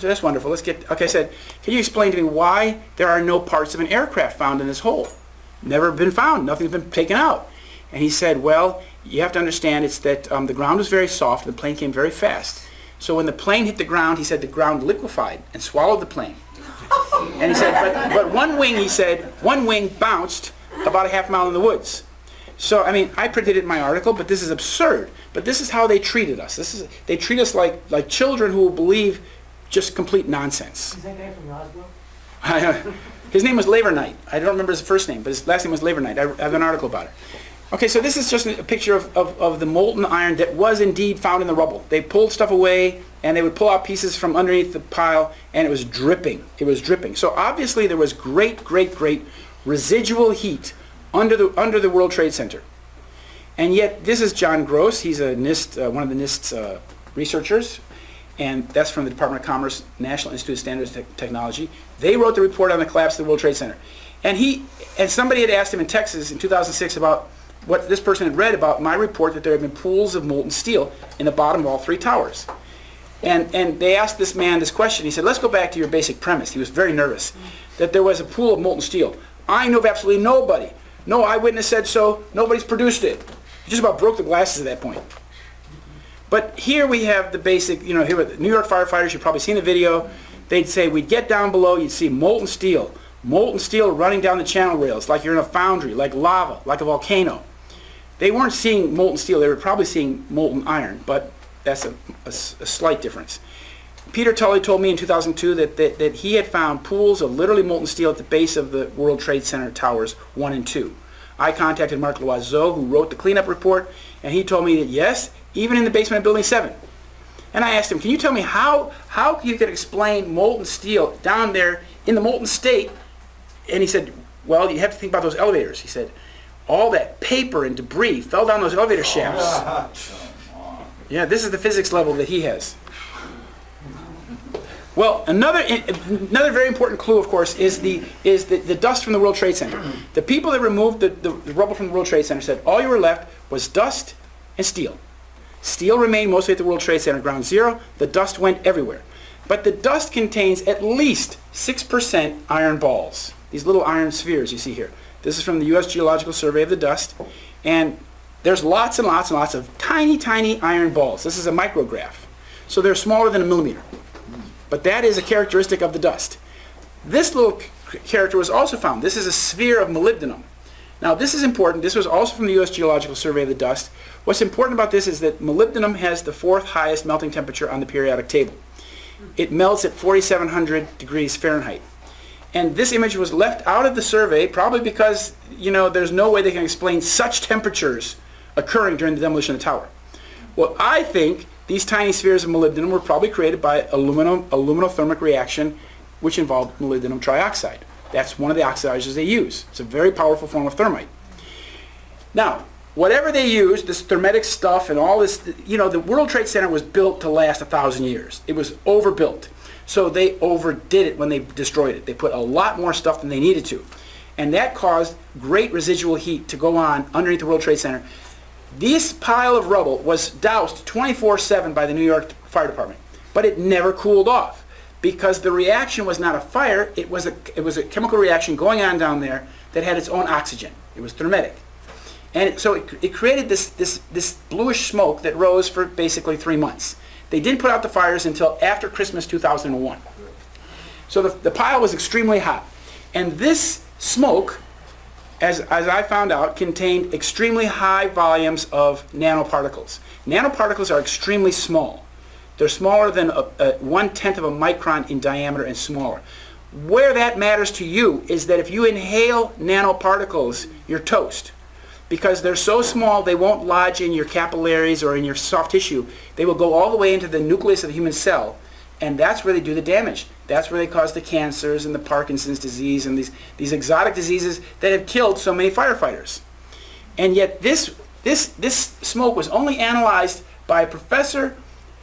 So that's wonderful. Okay, I said, can you explain to me why there are no parts of an aircraft found in this hole? Never been found. Nothing's been taken out. And he said, well, you have to understand it's that the ground was very soft. The plane came very fast. So when the plane hit the ground, he said the ground liquefied and swallowed the plane. And he said, but one wing, he said, one wing bounced about a half mile in the woods. So, I mean, I printed it in my article, but this is absurd. But this is how they treated us. They treat us like children who will believe just complete nonsense. Is that guy from Roswell? His name was Labor Night. I don't remember his first name, but his last name was Labor Night. I have an article about it. Okay, so this is just a picture of the molten iron that was indeed found in the rubble. They pulled stuff away, and they would pull out pieces from underneath the pile, and it was dripping. It was dripping. So obviously there was great residual heat under the World Trade Center. And yet, this is John Gross. He's a NIST, one of the NIST's researchers, and that's from the Department of Commerce, National Institute of Standards and Technology. They wrote the report on the collapse of the World Trade Center. And somebody had asked him in Texas in 2006 about what this person had read about my report, that there had been pools of molten steel in the bottom of all three towers. And they asked this man this question. He said, let's go back to your basic premise. He was very nervous, that there was a pool of molten steel. I know of absolutely nobody. No eyewitness said so. Nobody's produced it. He just about broke the glasses at that point. But here we have the basic, here with New York firefighters, you've probably seen the video. They'd say, we'd get down below, you'd see molten steel running down the channel rails, like you're in a foundry, like lava, like a volcano. They weren't seeing molten steel, they were probably seeing molten iron, but that's a slight difference. Peter Tully told me in 2002 that he had found pools of literally molten steel at the base of the World Trade Center towers 1 and 2. I contacted Mark Loiseau, who wrote the cleanup report, and he told me that yes, even in the basement of Building 7. And I asked him, can you tell me how you could explain molten steel down there in the molten state? And he said, well, you have to think about those elevators. He said, all that paper and debris fell down those elevator shafts. Yeah, this is the physics level that he has. Well, another very important clue, of course, is the dust from the World Trade Center. The people that removed the rubble from the World Trade Center said all you were left was dust and steel. Steel remained mostly at the World Trade Center ground zero. The dust went everywhere. But the dust contains at least 6% iron balls. These little iron spheres you see here. This is from the U.S. Geological Survey of the dust. And there's lots and lots and lots of tiny iron balls. This is a micrograph. So they're smaller than a millimeter. But that is a characteristic of the dust. This little character was also found. This is a sphere of molybdenum. Now this is important. This was also from the U.S. Geological Survey of the dust. What's important about this is that molybdenum has the 4th highest melting temperature on the periodic table. It melts at 4,700 degrees Fahrenheit. And this image was left out of the survey probably because, there's no way they can explain such temperatures occurring during the demolition of the tower. Well, I think these tiny spheres of molybdenum were probably created by aluminothermic reaction, which involved molybdenum trioxide. That's one of the oxidizers they use. It's a very powerful form of thermite. Now, whatever they used, this thermetic stuff and all this, the World Trade Center was built to last 1,000 years. It was overbuilt. So they overdid it when they destroyed it. They put a lot more stuff than they needed to. And that caused great residual heat to go on underneath the World Trade Center. This pile of rubble was doused 24/7 by the New York Fire Department, but it never cooled off because the reaction was not a fire, it was a chemical reaction going on down there that had its own oxygen. It was thermetic. And so it created this bluish smoke that rose for basically 3 months. They didn't put out the fires until after Christmas 2001. So the pile was extremely hot. And this smoke, as I found out, contained extremely high volumes of nanoparticles. Nanoparticles are extremely small. They're smaller than 1/10 of a micron in diameter and smaller. Where that matters to you is that if you inhale nanoparticles, you're toast. Because they're so small, they won't lodge in your capillaries or in your soft tissue. They will go all the way into the nucleus of the human cell, and that's where they do the damage. That's where they cause the cancers and the Parkinson's disease and these exotic diseases that have killed so many firefighters. And yet this smoke was only analyzed by a professor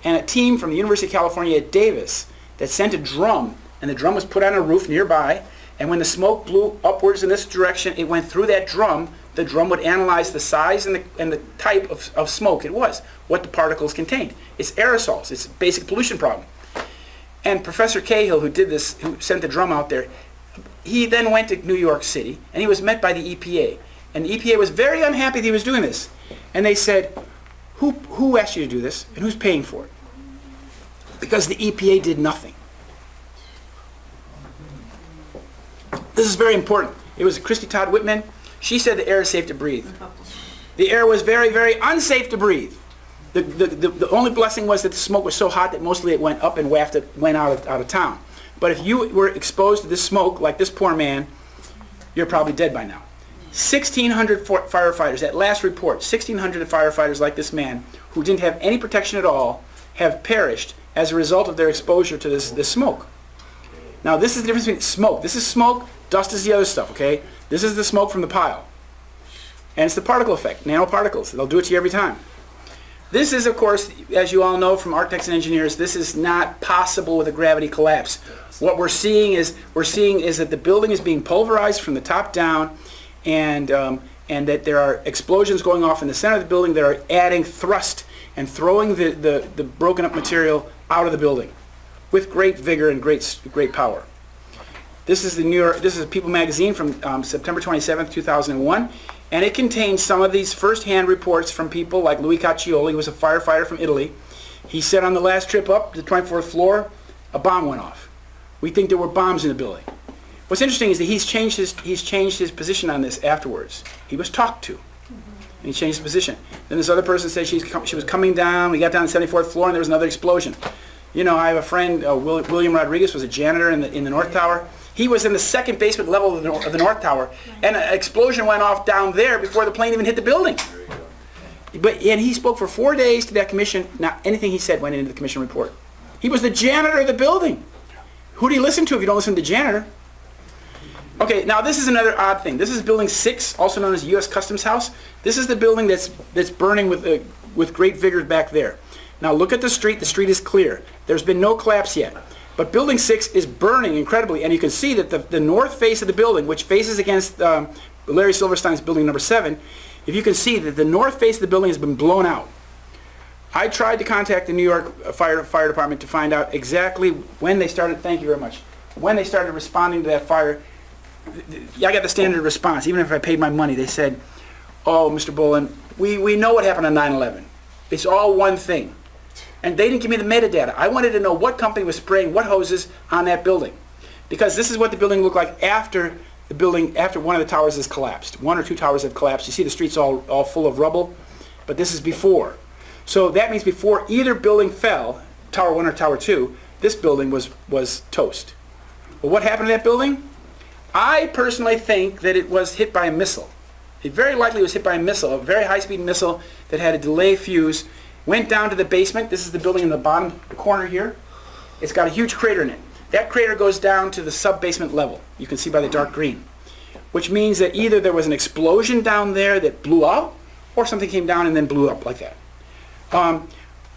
and a team from the University of California at Davis that sent a drum, and the drum was put on a roof nearby, and when the smoke blew upwards in this direction, it went through that drum. The drum would analyze the size and the type of smoke it was, what the particles contained. It's aerosols. It's a basic pollution problem. And Professor Cahill, who did this, who sent the drum out there, he then went to New York City, and he was met by the EPA. And the EPA was very unhappy that he was doing this. And they said, who asked you to do this, and who's paying for it? Because the EPA did nothing. This is very important. It was Christy Todd Whitman. She said the air is safe to breathe. The air was very, very unsafe to breathe. The only blessing was that the smoke was so hot that mostly it went up and went out of town. But if you were exposed to this smoke, like this poor man, you're probably dead by now. 1,600 firefighters, at last report, 1,600 firefighters like this man, who didn't have any protection at all, have perished as a result of their exposure to this smoke. Now, this is the difference between smoke. This is smoke, dust is the other stuff, okay? This is the smoke from the pile. And it's the particle effect, nanoparticles. They'll do it to you every time. This is, of course, as you all know from architects and engineers, this is not possible with a gravity collapse. What we're seeing is that the building is being pulverized from the top down, and that there are explosions going off in the center of the building that are adding thrust and throwing the broken up material out of the building with great vigor and great power. This is People magazine from September 27th, 2001, and it contains some of these first-hand reports from people like Louis Caccioli, who was a firefighter from Italy. He said on the last trip up to the 24th floor, a bomb went off. We think there were bombs in the building. What's interesting is that he's changed his position on this afterwards. He was talked to, and he changed his position. Then this other person said she was coming down. We got down to the 74th floor, and there was another explosion. You know, I have a friend, William Rodriguez, was a janitor in the North Tower. He was in the second basement level of the North Tower, and an explosion went off down there before the plane even hit the building. And he spoke for 4 days to that commission. Not anything he said went into the commission report. He was the janitor of the building. Who do you listen to if you don't listen to the janitor? Okay, now this is another odd thing. This is Building 6, also known as U.S. Customs House. This is the building that's burning with great vigor back there. Now look at the street. The street is clear. There's been no collapse yet. But Building 6 is burning incredibly, and you can see that the north face of the building, which faces against Larry Silverstein's building number 7, if you can see that the north face of the building has been blown out. I tried to contact the New York Fire Department to find out exactly when they started, thank you very much, when they started responding to that fire. I got the standard response, even if I paid my money. They said, oh, Mr. Bollyn, we know what happened on 9/11. It's all one thing. And they didn't give me the metadata. I wanted to know what company was spraying what hoses on that building. Because this is what the building looked like after one of the towers has collapsed. 1 or 2 towers have collapsed. You see the streets all full of rubble, but this is before. So that means before either building fell, Tower 1 or Tower 2, this building was toast. Well, what happened to that building? I personally think that it was hit by a missile. It very likely was hit by a missile, a very high-speed missile that had a delay fuse, went down to the basement. This is the building in the bottom corner here. It's got a huge crater in it. That crater goes down to the sub-basement level. You can see by the dark green, which means that either there was an explosion down there that blew out, or something came down and then blew up like that.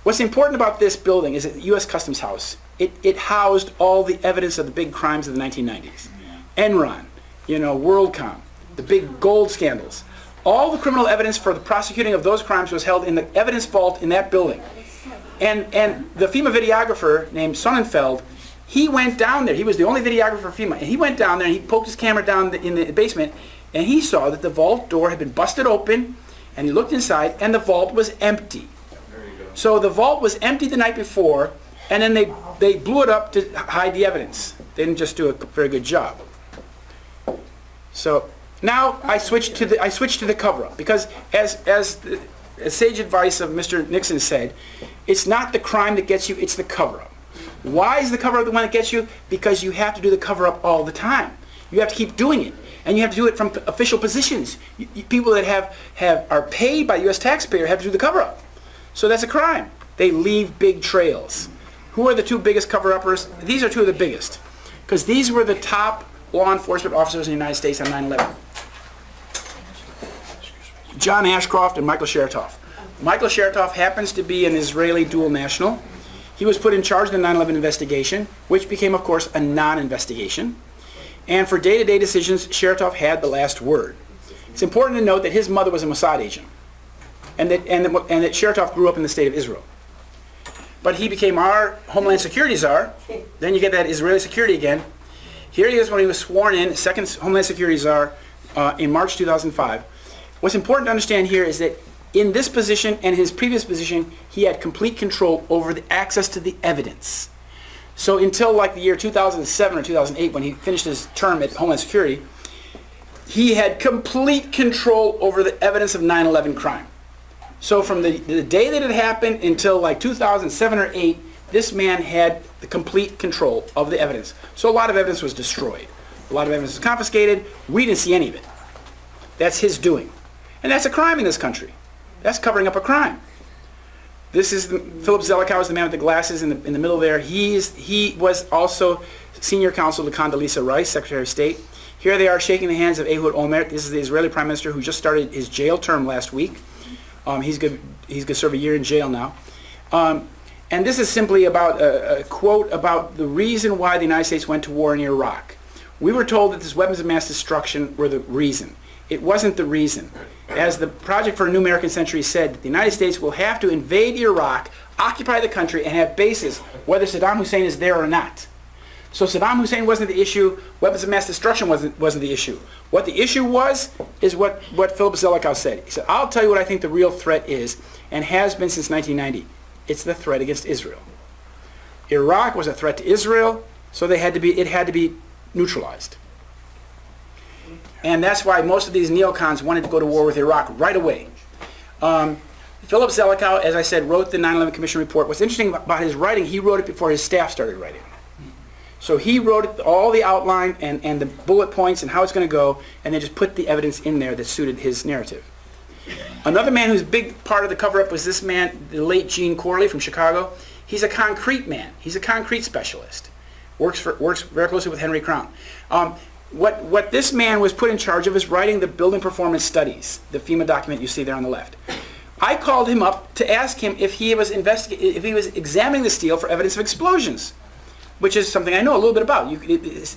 What's important about this building is that the U.S. Customs House, it housed all the evidence of the big crimes of the 1990s. Enron, WorldCom, the big gold scandals. All the criminal evidence for the prosecuting of those crimes was held in the evidence vault in that building. And the FEMA videographer named Sonnenfeld, he went down there. He was the only videographer for FEMA. And he went down there and he poked his camera down in the basement, and he saw that the vault door had been busted open, and he looked inside, and the vault was empty. So the vault was empty the night before, and then they blew it up to hide the evidence. They didn't just do a very good job. So now I switched to the cover-up, because as sage advice of Mr. Nixon said, it's not the crime that gets you, it's the cover-up. Why is the cover-up the one that gets you? Because you have to do the cover-up all the time. You have to keep doing it, and you have to do it from official positions. People that are paid by the U.S. taxpayer have to do the cover-up. So that's a crime. They leave big trails. Who are the 2 biggest cover-uppers? These are 2 of the biggest, because these were the top law enforcement officers in the United States on 9/11. John Ashcroft and Michael Chertoff. Michael Chertoff happens to be an Israeli dual national. He was put in charge of the 9/11 investigation, which became, of course, a non-investigation. And for day-to-day decisions, Chertoff had the last word. It's important to note that his mother was a Mossad agent, and that Chertoff grew up in the state of Israel. but he became our Homeland Security Czar. Then you get that Israeli security again. Here he is when he was sworn in, second Homeland Security Czar, in March 2005. What's important to understand here is that in this position and his previous position, he had complete control over the access to the evidence. So until like the year 2007 or 2008, when he finished his term at Homeland Security, he had complete control over the evidence of 9/11 crime. So from the day that it happened until like 2007 or 8, this man had the complete control of the evidence. So a lot of evidence was destroyed. A lot of evidence was confiscated. We didn't see any of it. That's his doing. And that's a crime in this country. That's covering up a crime. This is Philip Zelikow is the man with the glasses in the middle there. He was also senior counsel to Condoleezza Rice, Secretary of State. Here they are shaking the hands of Ehud Olmert. This is the Israeli Prime Minister who just started his jail term last week. He's going to serve a year in jail now. And this is simply about a quote about the reason why the United States went to war in Iraq. We were told that these weapons of mass destruction were the reason. It wasn't the reason. As the Project for a New American Century said, the United States will have to invade Iraq, occupy the country, and have bases, whether Saddam Hussein is there or not. So Saddam Hussein wasn't the issue. Weapons of mass destruction wasn't the issue. What the issue was is what Philip Zelikow said. He said, I'll tell you what I think the real threat is, and has been since 1990. It's the threat against Israel. Iraq was a threat to Israel, so it had to be neutralized. And that's why most of these neocons wanted to go to war with Iraq right away. Philip Zelikow, as I said, wrote the 9/11 Commission report. What's interesting about his writing, he wrote it before his staff started writing. So he wrote all the outline and the bullet points and how it's going to go, and then just put the evidence in there that suited his narrative. Another man who's a big part of the cover-up was this man, the late Gene Corley from Chicago. He's a concrete man. He's a concrete specialist. Works very closely with Henry Crown. What this man was put in charge of is writing the building performance studies, the FEMA document you see there on the left. I called him up to ask him if he was examining the steel for evidence of explosions, which is something I know a little bit about.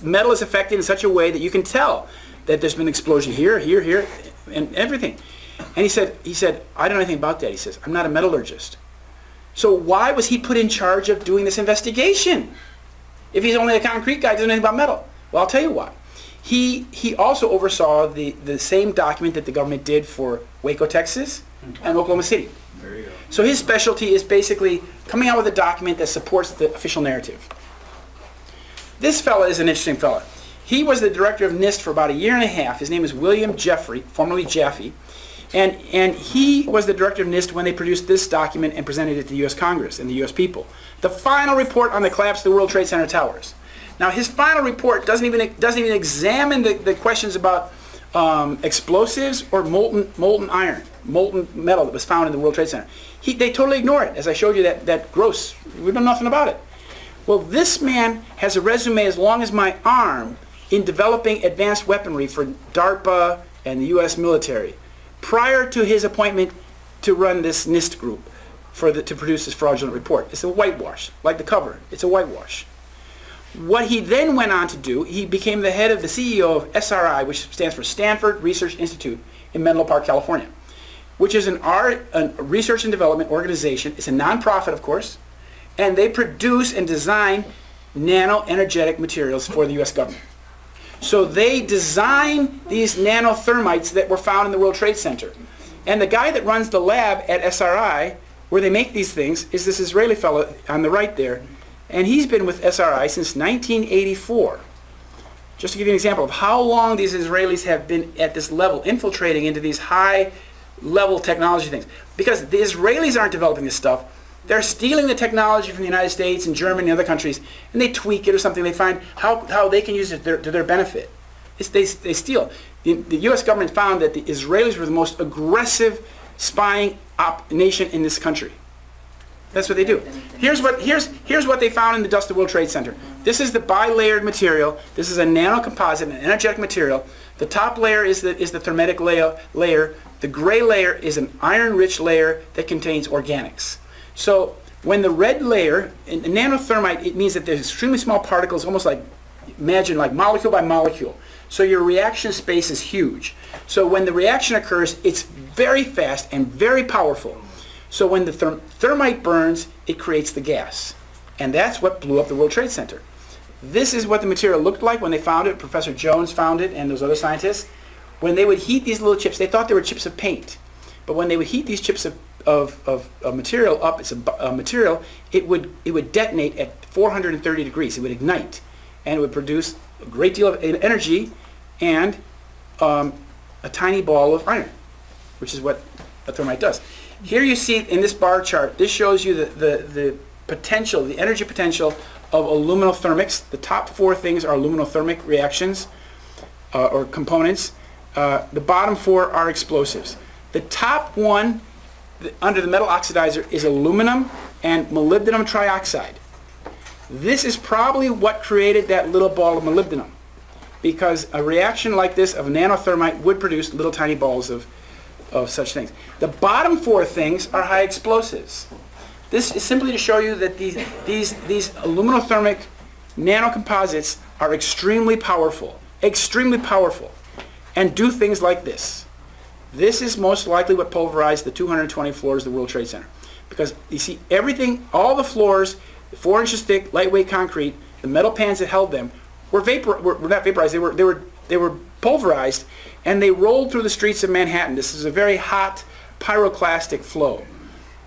Metal is affected in such a way that you can tell that there's been an explosion here, here, here, and everything. And he said, I don't know anything about that. He says, I'm not a metallurgist. So why was he put in charge of doing this investigation? If he's only a concrete guy, doesn't know anything about metal. Well, I'll tell you why. He also oversaw the same document that the government did for Waco, Texas, and Oklahoma City. There you go. So his specialty is basically coming out with a document that supports the official narrative. This fella is an interesting fella. He was the director of NIST for about a year and a half. His name is William Jeffrey, formerly Jaffe. And he was the director of NIST when they produced this document and presented it to the U.S. Congress and the U.S. people. The final report on the collapse of the World Trade Center towers. Now, his final report doesn't even examine the questions about explosives or molten iron, molten metal that was found in the World Trade Center. They totally ignore it. As I showed you, that gross, we know nothing about it. Well, this man has a resume as long as my arm in developing advanced weaponry for DARPA and the U.S. military prior to his appointment to run this NIST group to produce this fraudulent report. It's a whitewash, like the cover. It's a whitewash. What he then went on to do, he became the head of the CEO of SRI, which stands for Stanford Research Institute in Menlo Park, California, which is a research and development organization. It's a nonprofit, of course, and they produce and design nano-energetic materials for the U.S. government. So they design these nanothermites that were found in the World Trade Center. And the guy that runs the lab at SRI, where they make these things, is this Israeli fellow on the right there. And he's been with SRI since 1984. Just to give you an example of how long these Israelis have been at this level, infiltrating into these high-level technology things. Because the Israelis aren't developing this stuff. They're stealing the technology from the United States and Germany and other countries, and they tweak it or something. They find how they can use it to their benefit. They steal. The U.S. government found that the Israelis were the most aggressive spying nation in this country. That's what they do. Here's what they found in the dust of the World Trade Center. This is the bilayered material. This is a nanocomposite, an energetic material. The top layer is the thermetic layer. The gray layer is an iron-rich layer that contains organics. So when the red layer, in nanothermite, it means that there's extremely small particles, almost like, imagine like molecule by molecule. So your reaction space is huge. So when the reaction occurs, it's very fast and very powerful. So when the thermite burns, it creates the gas. And that's what blew up the World Trade Center. This is what the material looked like when they found it. Professor Jones found it and those other scientists. When they would heat these little chips, they thought they were chips of paint. But when they would heat these chips of material up, it's a material, it would detonate at 430 degrees. It would ignite. And it would produce a great deal of energy and a tiny ball of iron, which is what a thermite does. Here you see in this bar chart, this shows you the potential, the energy potential of aluminothermics. The top four things are aluminothermic reactions or components. The bottom four are explosives. The top one under the metal oxidizer is aluminum and molybdenum trioxide. This is probably what created that little ball of molybdenum, because a reaction like this of nanothermite would produce little tiny balls of such things. The bottom four things are high explosives. This is simply to show you that these aluminothermic nanocomposites are extremely powerful, and do things like this. This is most likely what pulverized the 220 floors of the World Trade Center. Because you see everything, all the floors, 4 inches thick, lightweight concrete, the metal pans that held them were not vaporized, they were pulverized, and they rolled through the streets of Manhattan. This is a very hot pyroclastic flow.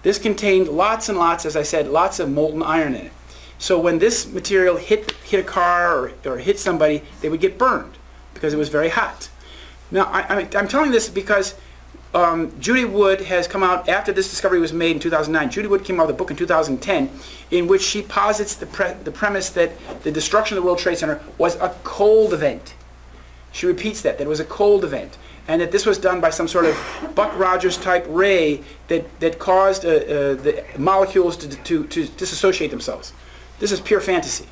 This contained lots and lots, as I said, lots of molten iron in it. So when this material hit a car or hit somebody, they would get burned because it was very hot. Now, I'm telling this because Judy Wood has come out, after this discovery was made in 2009, Judy Wood came out with a book in 2010 in which she posits the premise that the destruction of the World Trade Center was a cold event. She repeats that it was a cold event, and that this was done by some sort of Buck Rogers type ray that caused the molecules to disassociate themselves. This is pure fantasy.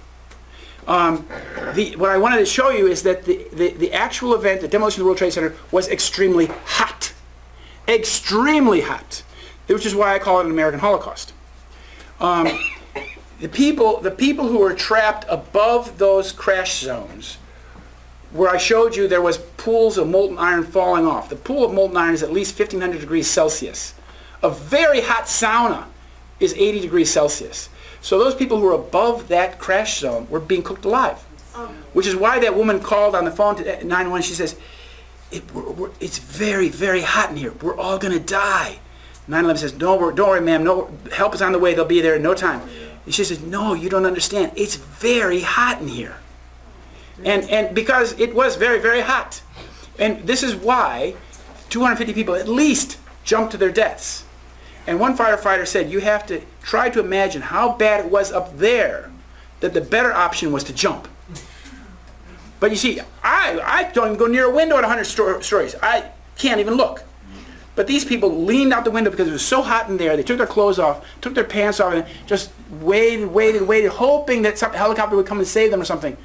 What I wanted to show you is that the actual event, the demolition of the World Trade Center, was extremely hot. Extremely hot. Which is why I call it an American Holocaust. The people who were trapped above those crash zones, where I showed you there was pools of molten iron falling off. The pool of molten iron is at least 1,500 degrees Celsius. A very hot sauna is 80 degrees Celsius. So those people who were above that crash zone were being cooked alive. Which is why that woman called on the phone to 911. She says, it's very, very hot in here. We're all going to die. 911 says, don't worry, ma'am. No, help is on the way. They'll be there in no time. And she says, no, you don't understand. It's very hot in here. And because it was very, very hot. And this is why 250 people at least jumped to their deaths. And one firefighter said, you have to try to imagine how bad it was up there, that the better option was to jump. But you see, I don't even go near a window at 100 stories. I can't even look. But these people leaned out the window because it was so hot in there. They took their clothes off, took their pants off, and just waited, hoping that some helicopter would come and save them or something.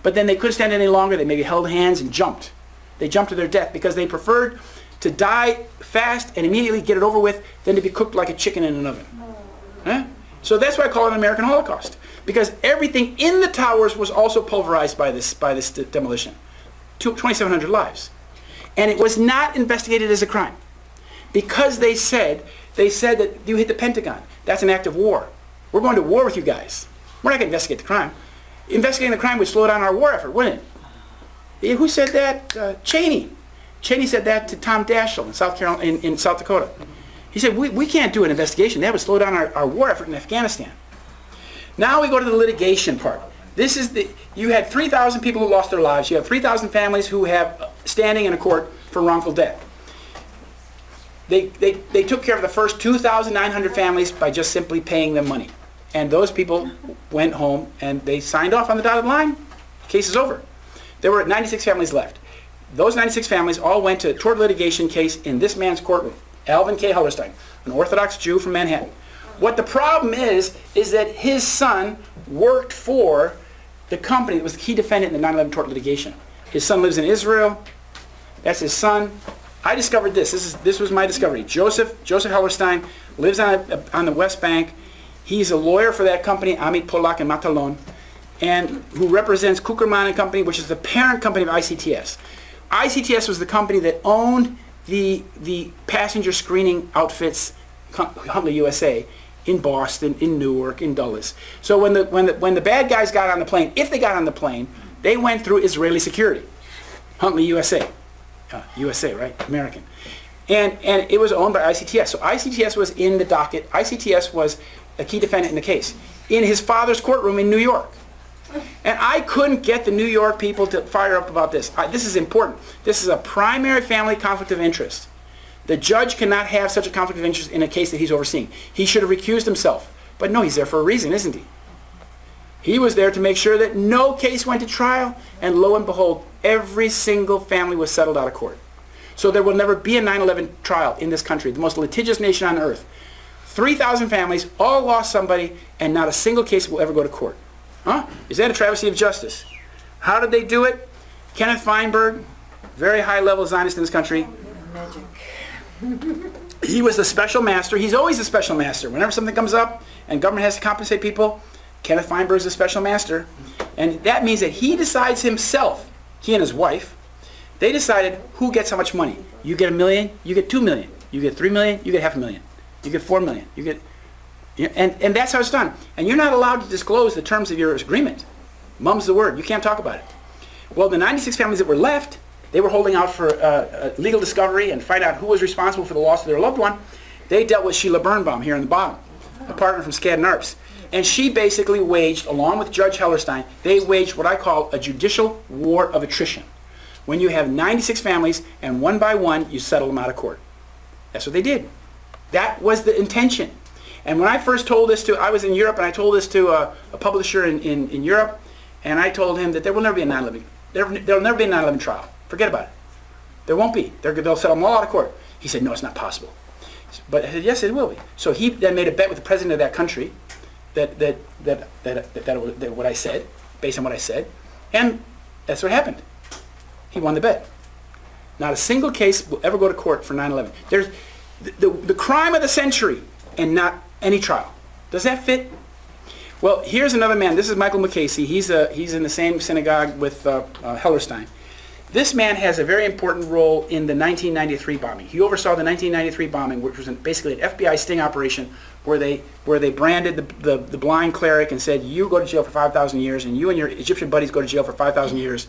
But then they couldn't stand any longer. They maybe held hands and jumped. They jumped to their death because they preferred to die fast and immediately get it over with than to be cooked like a chicken in an oven. Huh? So that's why I call it an American Holocaust. Because everything in the towers was also pulverized by this demolition. 2,700 lives. And it was not investigated as a crime. Because they said that you hit the Pentagon. That's an act of war. We're going to war with you guys. We're not going to investigate the crime. Investigating the crime would slow down our war effort, wouldn't it? Who said that? Cheney. Cheney said that to Tom Daschle in South Carolina, in South Dakota. He said, we can't do an investigation. That would slow down our war effort in Afghanistan. Now we go to the litigation part. You had 3,000 people who lost their lives. You have 3,000 families who have standing in a court for wrongful death. They took care of the first 2,900 families by just simply paying them money. And those people went home and they signed off on the dotted line. Case is over. There were 96 families left. Those 96 families all went to a tort litigation case in this man's courtroom, Alvin K. Hellerstein, an Orthodox Jew from Manhattan. What the problem is that his son worked for the company that was the key defendant in the 9/11 tort litigation. His son lives in Israel. That's his son. I discovered this. This was my discovery. Joseph Hellerstein lives on the West Bank. He's a lawyer for that company, Amit Polak and Matalon, and who represents Kuckerman and Company, which is the parent company of ICTS. ICTS was the company that owned the passenger screening outfits Huntley, USA, in Boston, in Newark, in Dulles. So when the bad guys got on the plane, if they got on the plane, they went through Israeli security. Huntley, USA. USA, right? American. And it was owned by ICTS. So ICTS was in the docket. ICTS was a key defendant in the case in his father's courtroom in New York. And I couldn't get the New York people to fire up about this. This is important. This is a primary family conflict of interest. The judge cannot have such a conflict of interest in a case that he's overseeing. He should have recused himself. But no, he's there for a reason, isn't he? He was there to make sure that no case went to trial, and lo and behold, every single family was settled out of court. So there will never be a 9/11 trial in this country, the most litigious nation on earth. 3,000 families all lost somebody, and not a single case will ever go to court. Huh? Is that a travesty of justice? How did they do it? Kenneth Feinberg, very high-level Zionist in this country. Magic. He was the special master. He's always a special master. Whenever something comes up and government has to compensate people, Kenneth Feinberg is a special master. And that means that he decides himself, he and his wife, they decided who gets how much money. You get $1 million, you get $2 million. You get $3 million, you get $500,000. You get $4 million. You get, and that's how it's done. And you're not allowed to disclose the terms of your agreement. Mum's the word. You can't talk about it. Well, the 96 families that were left, they were holding out for legal discovery and find out who was responsible for the loss of their loved one. They dealt with Sheila Birnbaum here in the bottom, a partner from Skadden Arps. And she basically waged, along with Judge Hellerstein, they waged what I call a judicial war of attrition. When you have 96 families and one by one you settle them out of court. That's what they did. That was the intention. And when I first told this to, I was in Europe and I told this to a publisher in Europe, and I told him that there will never be a 9/11. There will never be a 9/11 trial. Forget about it. There won't be. They'll settle them all out of court. He said, no, it's not possible. But I said, yes, it will be. So he then made a bet with the president of that country that what I said, based on what I said, and that's what happened. He won the bet. Not a single case will ever go to court for 9/11. There's the crime of the century and not any trial. Does that fit? Well, here's another man. This is Michael McCasey. He's in the same synagogue with Hellerstein. This man has a very important role in the 1993 bombing. He oversaw the 1993 bombing, which was basically an FBI sting operation where they branded the blind cleric and said, you go to jail for 5,000 years and you and your Egyptian buddies go to jail for 5,000 years,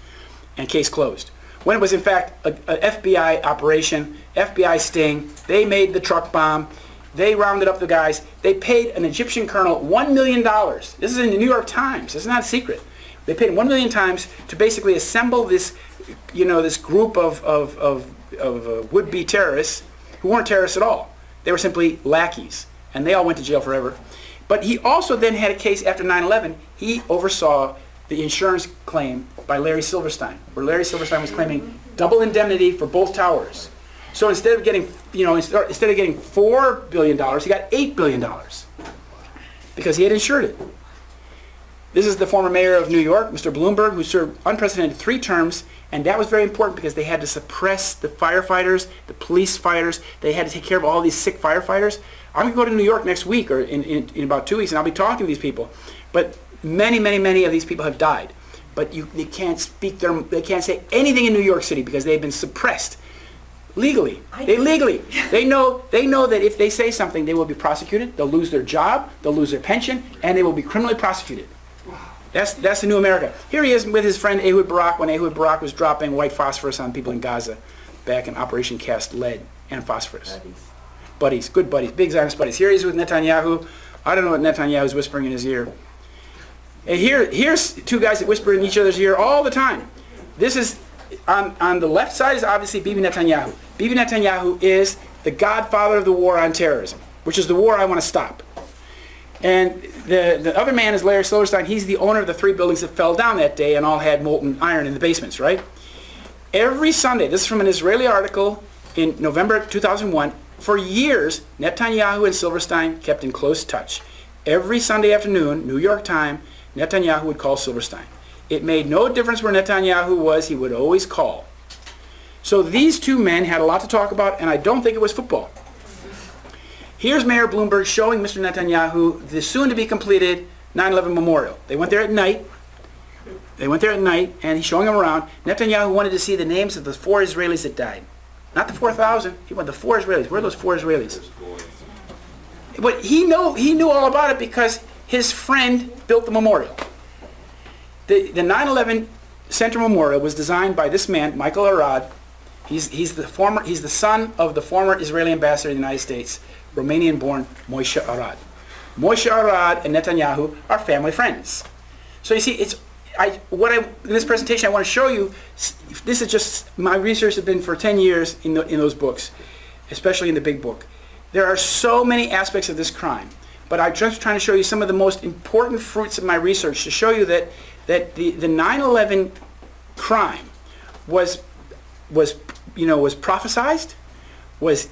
and case closed. When it was in fact an FBI operation, FBI sting, they made the truck bomb, they rounded up the guys, they paid an Egyptian colonel $1 million. This is in the New York Times, this is not a secret. They paid him $1 million to basically assemble this, this group of would-be terrorists who weren't terrorists at all. They were simply lackeys, and they all went to jail forever. But he also then had a case after 9/11. He oversaw the insurance claim by Larry Silverstein, where Larry Silverstein was claiming double indemnity for both towers. So instead of getting, instead of getting $4 billion, he got $8 billion because he had insured it. This is the former mayor of New York, Mr. Bloomberg, who served unprecedented 3 terms, and that was very important because they had to suppress the firefighters, the police fighters. They had to take care of all these sick firefighters. I'm going to go to New York next week or in about 2 weeks, and I'll be talking to these people. But many, many, many of these people have died. But they can't speak they can't say anything in New York City because they've been suppressed legally. They know that if they say something, they will be prosecuted. They'll lose their job. They'll lose their pension, and they will be criminally prosecuted. That's the new America. Here he is with his friend Ehud Barak when Ehud Barak was dropping white phosphorus on people in Gaza back in Operation Cast Lead and Phosphorus. Buddies, good buddies, big Zionist buddies. Here he is with Netanyahu. I don't know what Netanyahu's whispering in his ear. And here's 2 guys that whisper in each other's ear all the time. This is, on the left side is obviously Bibi Netanyahu. Bibi Netanyahu is the godfather of the war on terrorism, which is the war I want to stop. And the other man is Larry Silverstein. He's the owner of the 3 buildings that fell down that day and all had molten iron in the basements, right? Every Sunday, this is from an Israeli article in November 2001, for years, Netanyahu and Silverstein kept in close touch. Every Sunday afternoon, New York time, Netanyahu would call Silverstein. It made no difference where Netanyahu was, he would always call. So these 2 men had a lot to talk about, and I don't think it was football. Here's Mayor Bloomberg showing Mr. Netanyahu the soon-to-be-completed 9/11 memorial. They went there at night. And he's showing them around. Netanyahu wanted to see the names of the 4 Israelis that died. Not the 4,000. He wanted the 4 Israelis. Where are those 4 Israelis? But he knew all about it because his friend built the memorial. The 9/11 Center Memorial was designed by this man, Michael Arad. He's the son of the former Israeli ambassador in the United States, Romanian-born Moshe Arad. Moshe Arad and Netanyahu are family friends. So you see, in this presentation I want to show you, this is just, my research has been for 10 years in those books, especially in the big book. There are so many aspects of this crime, but I'm just trying to show you some of the most important fruits of my research to show you that the 9/11 crime was prophesized, was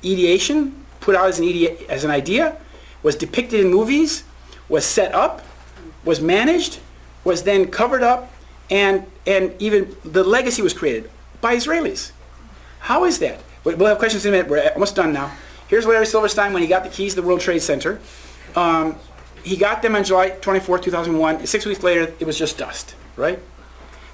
ideation, put out as an idea, was depicted in movies, was set up, was managed, was then covered up, and even the legacy was created by Israelis. How is that? We'll have questions in a minute. We're almost done now. Here's Larry Silverstein when he got the keys to the World Trade Center. He got them on July 24, 2001. 6 weeks later, it was just dust, right?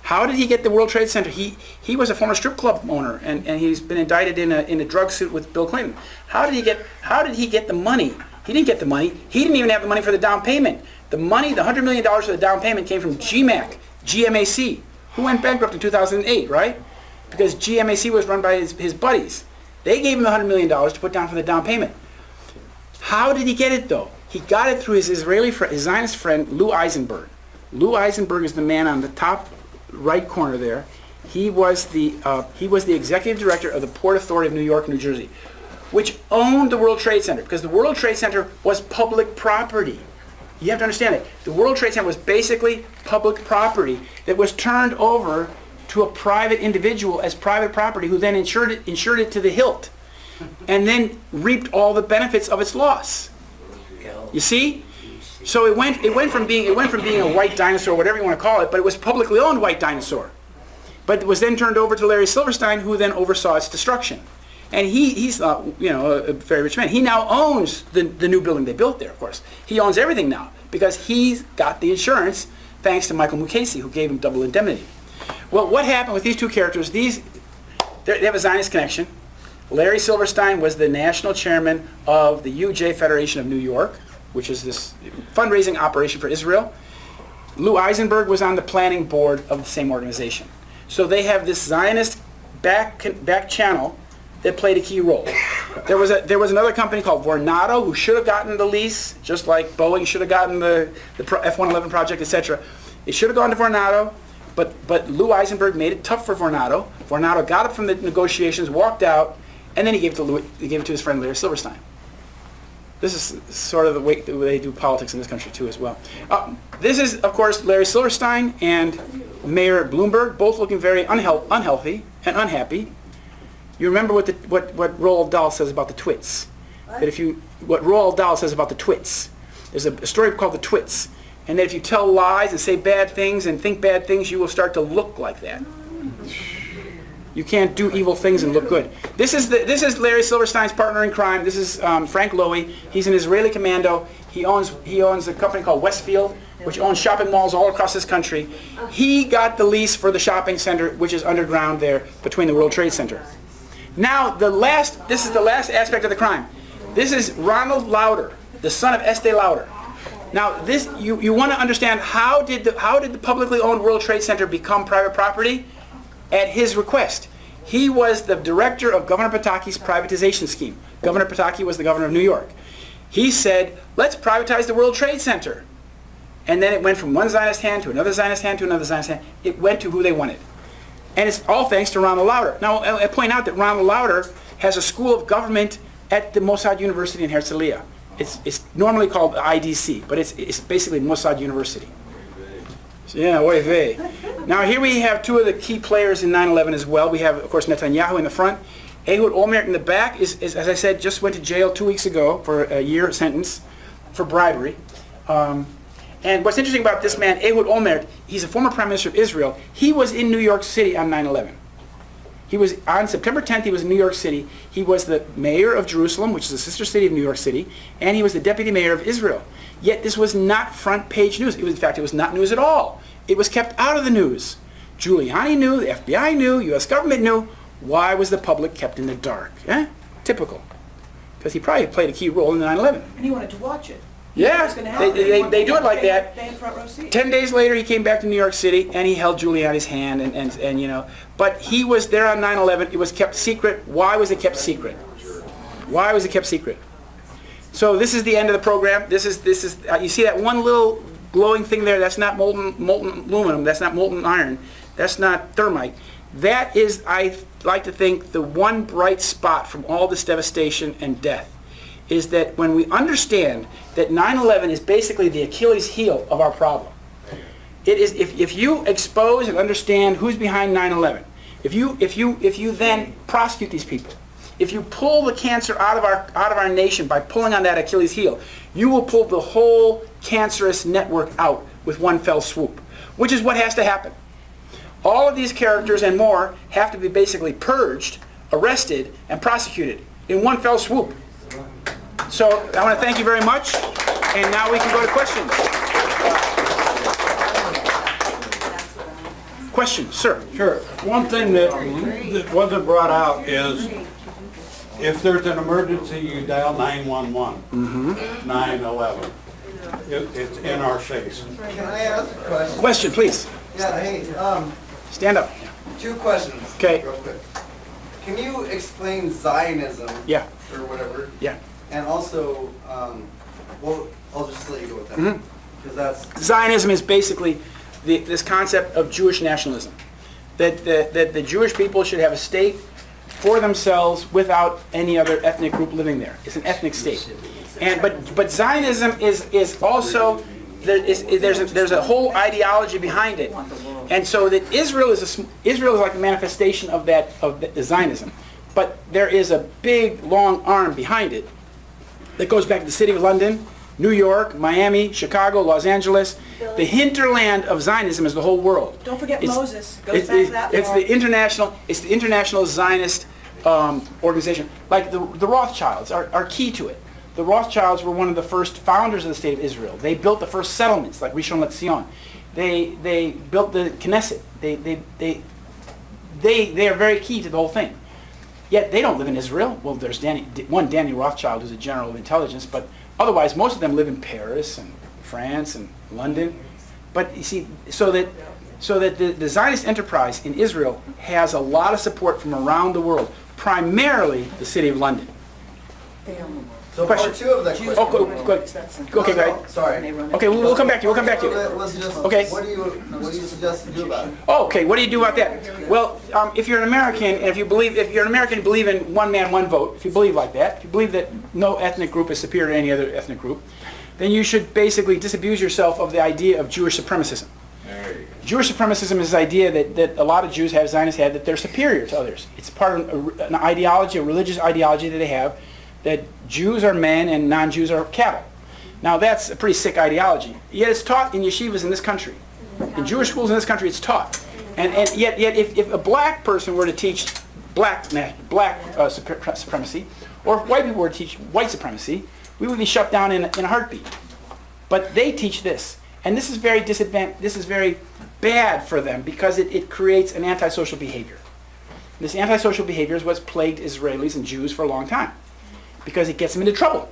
How did he get the World Trade Center? He was a former strip club owner, and he's been indicted in a drug suit with Bill Clinton. How did he get the money? He didn't get the money. He didn't even have the money for the down payment. The money, the $100 million for the down payment came from GMAC, who went bankrupt in 2008, right? Because GMAC was run by his buddies. They gave him the $100 million to put down for the down payment. How did he get it, though? He got it through his his Zionist friend, Lou Eisenberg. Lou Eisenberg is the man on the top right corner there. He was the executive director of the Port Authority of New York, New Jersey, which owned the World Trade Center, because the World Trade Center was public property. You have to understand that. The World Trade Center was basically public property that was turned over to a private individual as private property, who then insured it to the hilt, and then reaped all the benefits of its loss. You see? So it went from being a white dinosaur, whatever you want to call it, but it was publicly owned white dinosaur. But it was then turned over to Larry Silverstein, who then oversaw its destruction. And he's a very rich man. He now owns the new building they built there, of course. He owns everything now because he's got the insurance thanks to Michael Mukasey, who gave him double indemnity. Well, what happened with these two characters? They have a Zionist connection. Larry Silverstein was the national chairman of the UJ Federation of New York, which is this fundraising operation for Israel. Lou Eisenberg was on the planning board of the same organization. So they have this Zionist back channel that played a key role. There was another company called Vornado who should have gotten the lease, just like Bollyn should have gotten the F-111 project, etc. It should have gone to Vornado, but Lou Eisenberg made it tough for Vornado. Vornado got up from the negotiations, walked out, and then he gave it to his friend Larry Silverstein. This is sort of the way they do politics in this country too, as well. This is, of course, Larry Silverstein and Mayor Bloomberg, both looking very unhealthy and unhappy. You remember what Roald Dahl says about the twits? What Roald Dahl says about the twits? There's a story called The Twits, and that if you tell lies and say bad things and think bad things, you will start to look like that. You can't do evil things and look good. This is Larry Silverstein's partner in crime. This is Frank Lowy. He's an Israeli commando. He owns a company called Westfield, which owns shopping malls all across this country. He got the lease for the shopping center, which is underground there between the World Trade Center. Now, this is the last aspect of the crime. This is Ronald Lauder, the son of Estee Lauder. Now, this you want to understand how did the publicly owned World Trade Center become private property? At his request. He was the director of Governor Pataki's privatization scheme. Governor Pataki was the governor of New York. He said, let's privatize the World Trade Center. And then it went from one Zionist hand to another Zionist hand to another Zionist hand. It went to who they wanted. And it's all thanks to Ronald Lauder. Now, I point out that Ronald Lauder has a school of government at the Mossad University in Herzliya. It's normally called IDC, but it's basically Mossad University. Yeah, oy vey. Now here we have two of the key players in 9/11 as well. We have, of course, Netanyahu in the front. Ehud Olmert in the back is, as I said, just went to jail 2 weeks ago for a year sentence for bribery. And what's interesting about this man, Ehud Olmert, he's a former prime minister of Israel. He was in New York City on 9/11. He was on September 10th. He was in New York City. He was the mayor of Jerusalem, which is a sister city of New York City, and he was the deputy mayor of Israel. Yet this was not front page news. In fact, it was not news at all. It was kept out of the news. Giuliani knew, the FBI knew, U.S. government knew. Why was the public kept in the dark? Typical. because he probably played a key role in 9/11. And he wanted to watch it. Yeah, What's gonna happen? they do it like that. They had front row seat. 10 days later, he came back to New York City, and he held Giuliani's hand, and you know, but he was there on 9/11. It was kept secret. Why was it kept secret? Why was it kept secret? So this is the end of the program. This is you see that one little glowing thing there? That's not molten aluminum. That's not molten iron. That's not thermite. That is, I like to think, the one bright spot from all this devastation and death, is that when we understand that 9/11 is basically the Achilles heel of our problem. It is, if you expose and understand who's behind 9/11, if you then prosecute these people, if you pull the cancer out of our nation by pulling on that Achilles heel, you will pull the whole cancerous network out with one fell swoop, which is what has to happen. All of these characters and more have to be basically purged, arrested, and prosecuted in one fell swoop. So I want to thank you very much, and now we can go to questions. Questions, sir? Sure. One thing that wasn't brought out is if there's an emergency, you dial 911, 911. It's in our face. Can I ask a question? Question, please. Yeah, hey, Stand up. two questions. Okay. Real quick. Can you explain Zionism? Yeah. Or whatever? Yeah. And also, well, I'll just let you go with that. Because that's, Zionism is basically this concept of Jewish nationalism, that the Jewish people should have a state for themselves without any other ethnic group living there. It's an ethnic state, and but Zionism is also there's a whole ideology behind it, and so that Israel is like a manifestation of the Zionism, but there is a big long arm behind it that goes back to the city of London, New York, Miami, Chicago, Los Angeles. The hinterland of Zionism is the whole world. Don't forget It's- Moses. Goes back to that It's far. the international Zionist organization. Like the Rothschilds are key to it. The Rothschilds were one of the first founders of the state of Israel. They built the first settlements, like Rishon LeZion. They built the Knesset. They are very key to the whole thing. Yet they don't live in Israel. Well, there's Danny Rothschild, who's a general of intelligence, but otherwise most of them live in Paris and France and London. But you see, so that the Zionist enterprise in Israel has a lot of support from around the world, primarily the city of London. so Question. part two of that question. Oh, go ahead. Okay, go ahead. Sorry. Okay, we'll come back to you. We'll come back to you. Was just, Okay. What do you suggest to do about it? Oh, okay. What do you do about that? Well, if you're an American, and if you're an American, believe in one man, one vote. If you believe like that, if you believe that no ethnic group is superior to any other ethnic group, then you should basically disabuse yourself of the idea of Jewish supremacism. Jewish supremacism is this idea that a lot of Jews have, Zionists have, that they're superior to others. It's part of an ideology, a religious ideology that they have, that Jews are men and non-Jews are cattle. Now that's a pretty sick ideology. Yet it's taught in yeshivas in this country. In Jewish schools in this country it's taught. And yet if a black person were to teach black supremacy, or if white people were to teach white supremacy, we would be shut down in a heartbeat. But they teach this. And this is very bad for them because it creates an antisocial behavior. This antisocial behavior is what's plagued Israelis and Jews for a long time, because it gets them into trouble.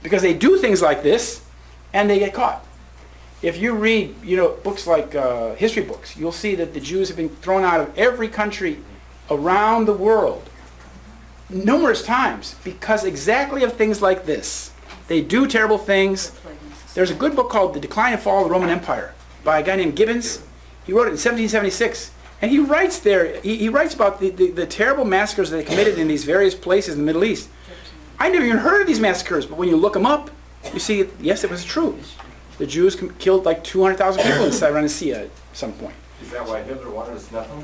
Because they do things like this, and they get caught. If you read, books like history books, you'll see that the Jews have been thrown out of every country around the world numerous times because exactly of things like this. They do terrible things. There's a good book called The Decline and Fall of the Roman Empire by a guy named Gibbons. He wrote it in 1776. And he writes there, he writes about the terrible massacres that they committed in these various places in the Middle East. I never even heard of these massacres, but when you look them up, you see, yes, it was true. The Jews killed like 200,000 people in Cyrenaica at some point. Is that why Hitler wanted us nothing?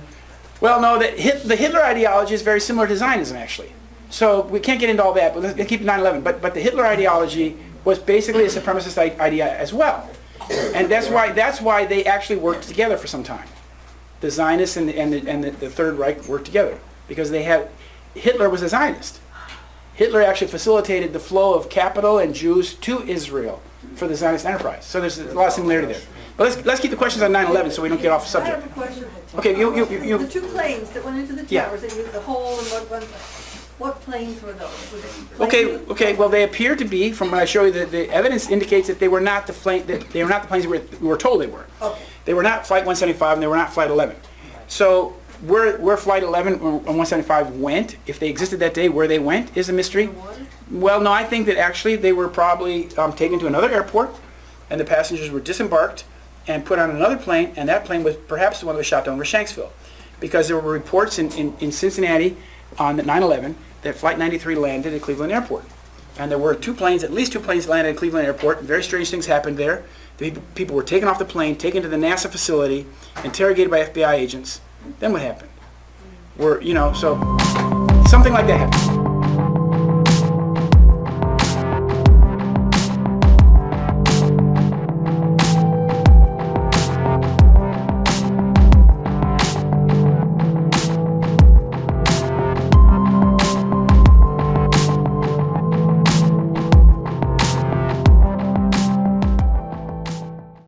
Well, no, the Hitler ideology is very similar to Zionism, actually. So we can't get into all that, but let's keep 9/11. But the Hitler ideology was basically a supremacist idea as well. And that's why they actually worked together for some time. The Zionists and the Third Reich worked together because Hitler was a Zionist. Hitler actually facilitated the flow of capital and Jews to Israel for the Zionist enterprise. So there's a lot of similarity there. But let's keep the questions on 9/11 so we don't get off I subject. have a question. Okay, you. The two planes that went into the Yeah. towers, and the hole and what What planes were those? Were they Okay, well, they appear to be, from what I show you, the evidence indicates that they were not the planes that we were told they were. Okay. They were not Flight 175 and they were not Flight 11. So where Flight 11 and 175 went, if they existed that day, where they went is a mystery. Well, no, I think that actually they were probably taken to another airport and the passengers were disembarked and put on another plane, and that plane was perhaps the one that was shot down over Shanksville. Because there were reports in Cincinnati on 9/11 that Flight 93 landed at Cleveland Airport. And there were at least two planes landed at Cleveland Airport, and very strange things happened there. The people were taken off the plane, taken to the NASA facility, interrogated by FBI agents. Then what happened? So something like that happened.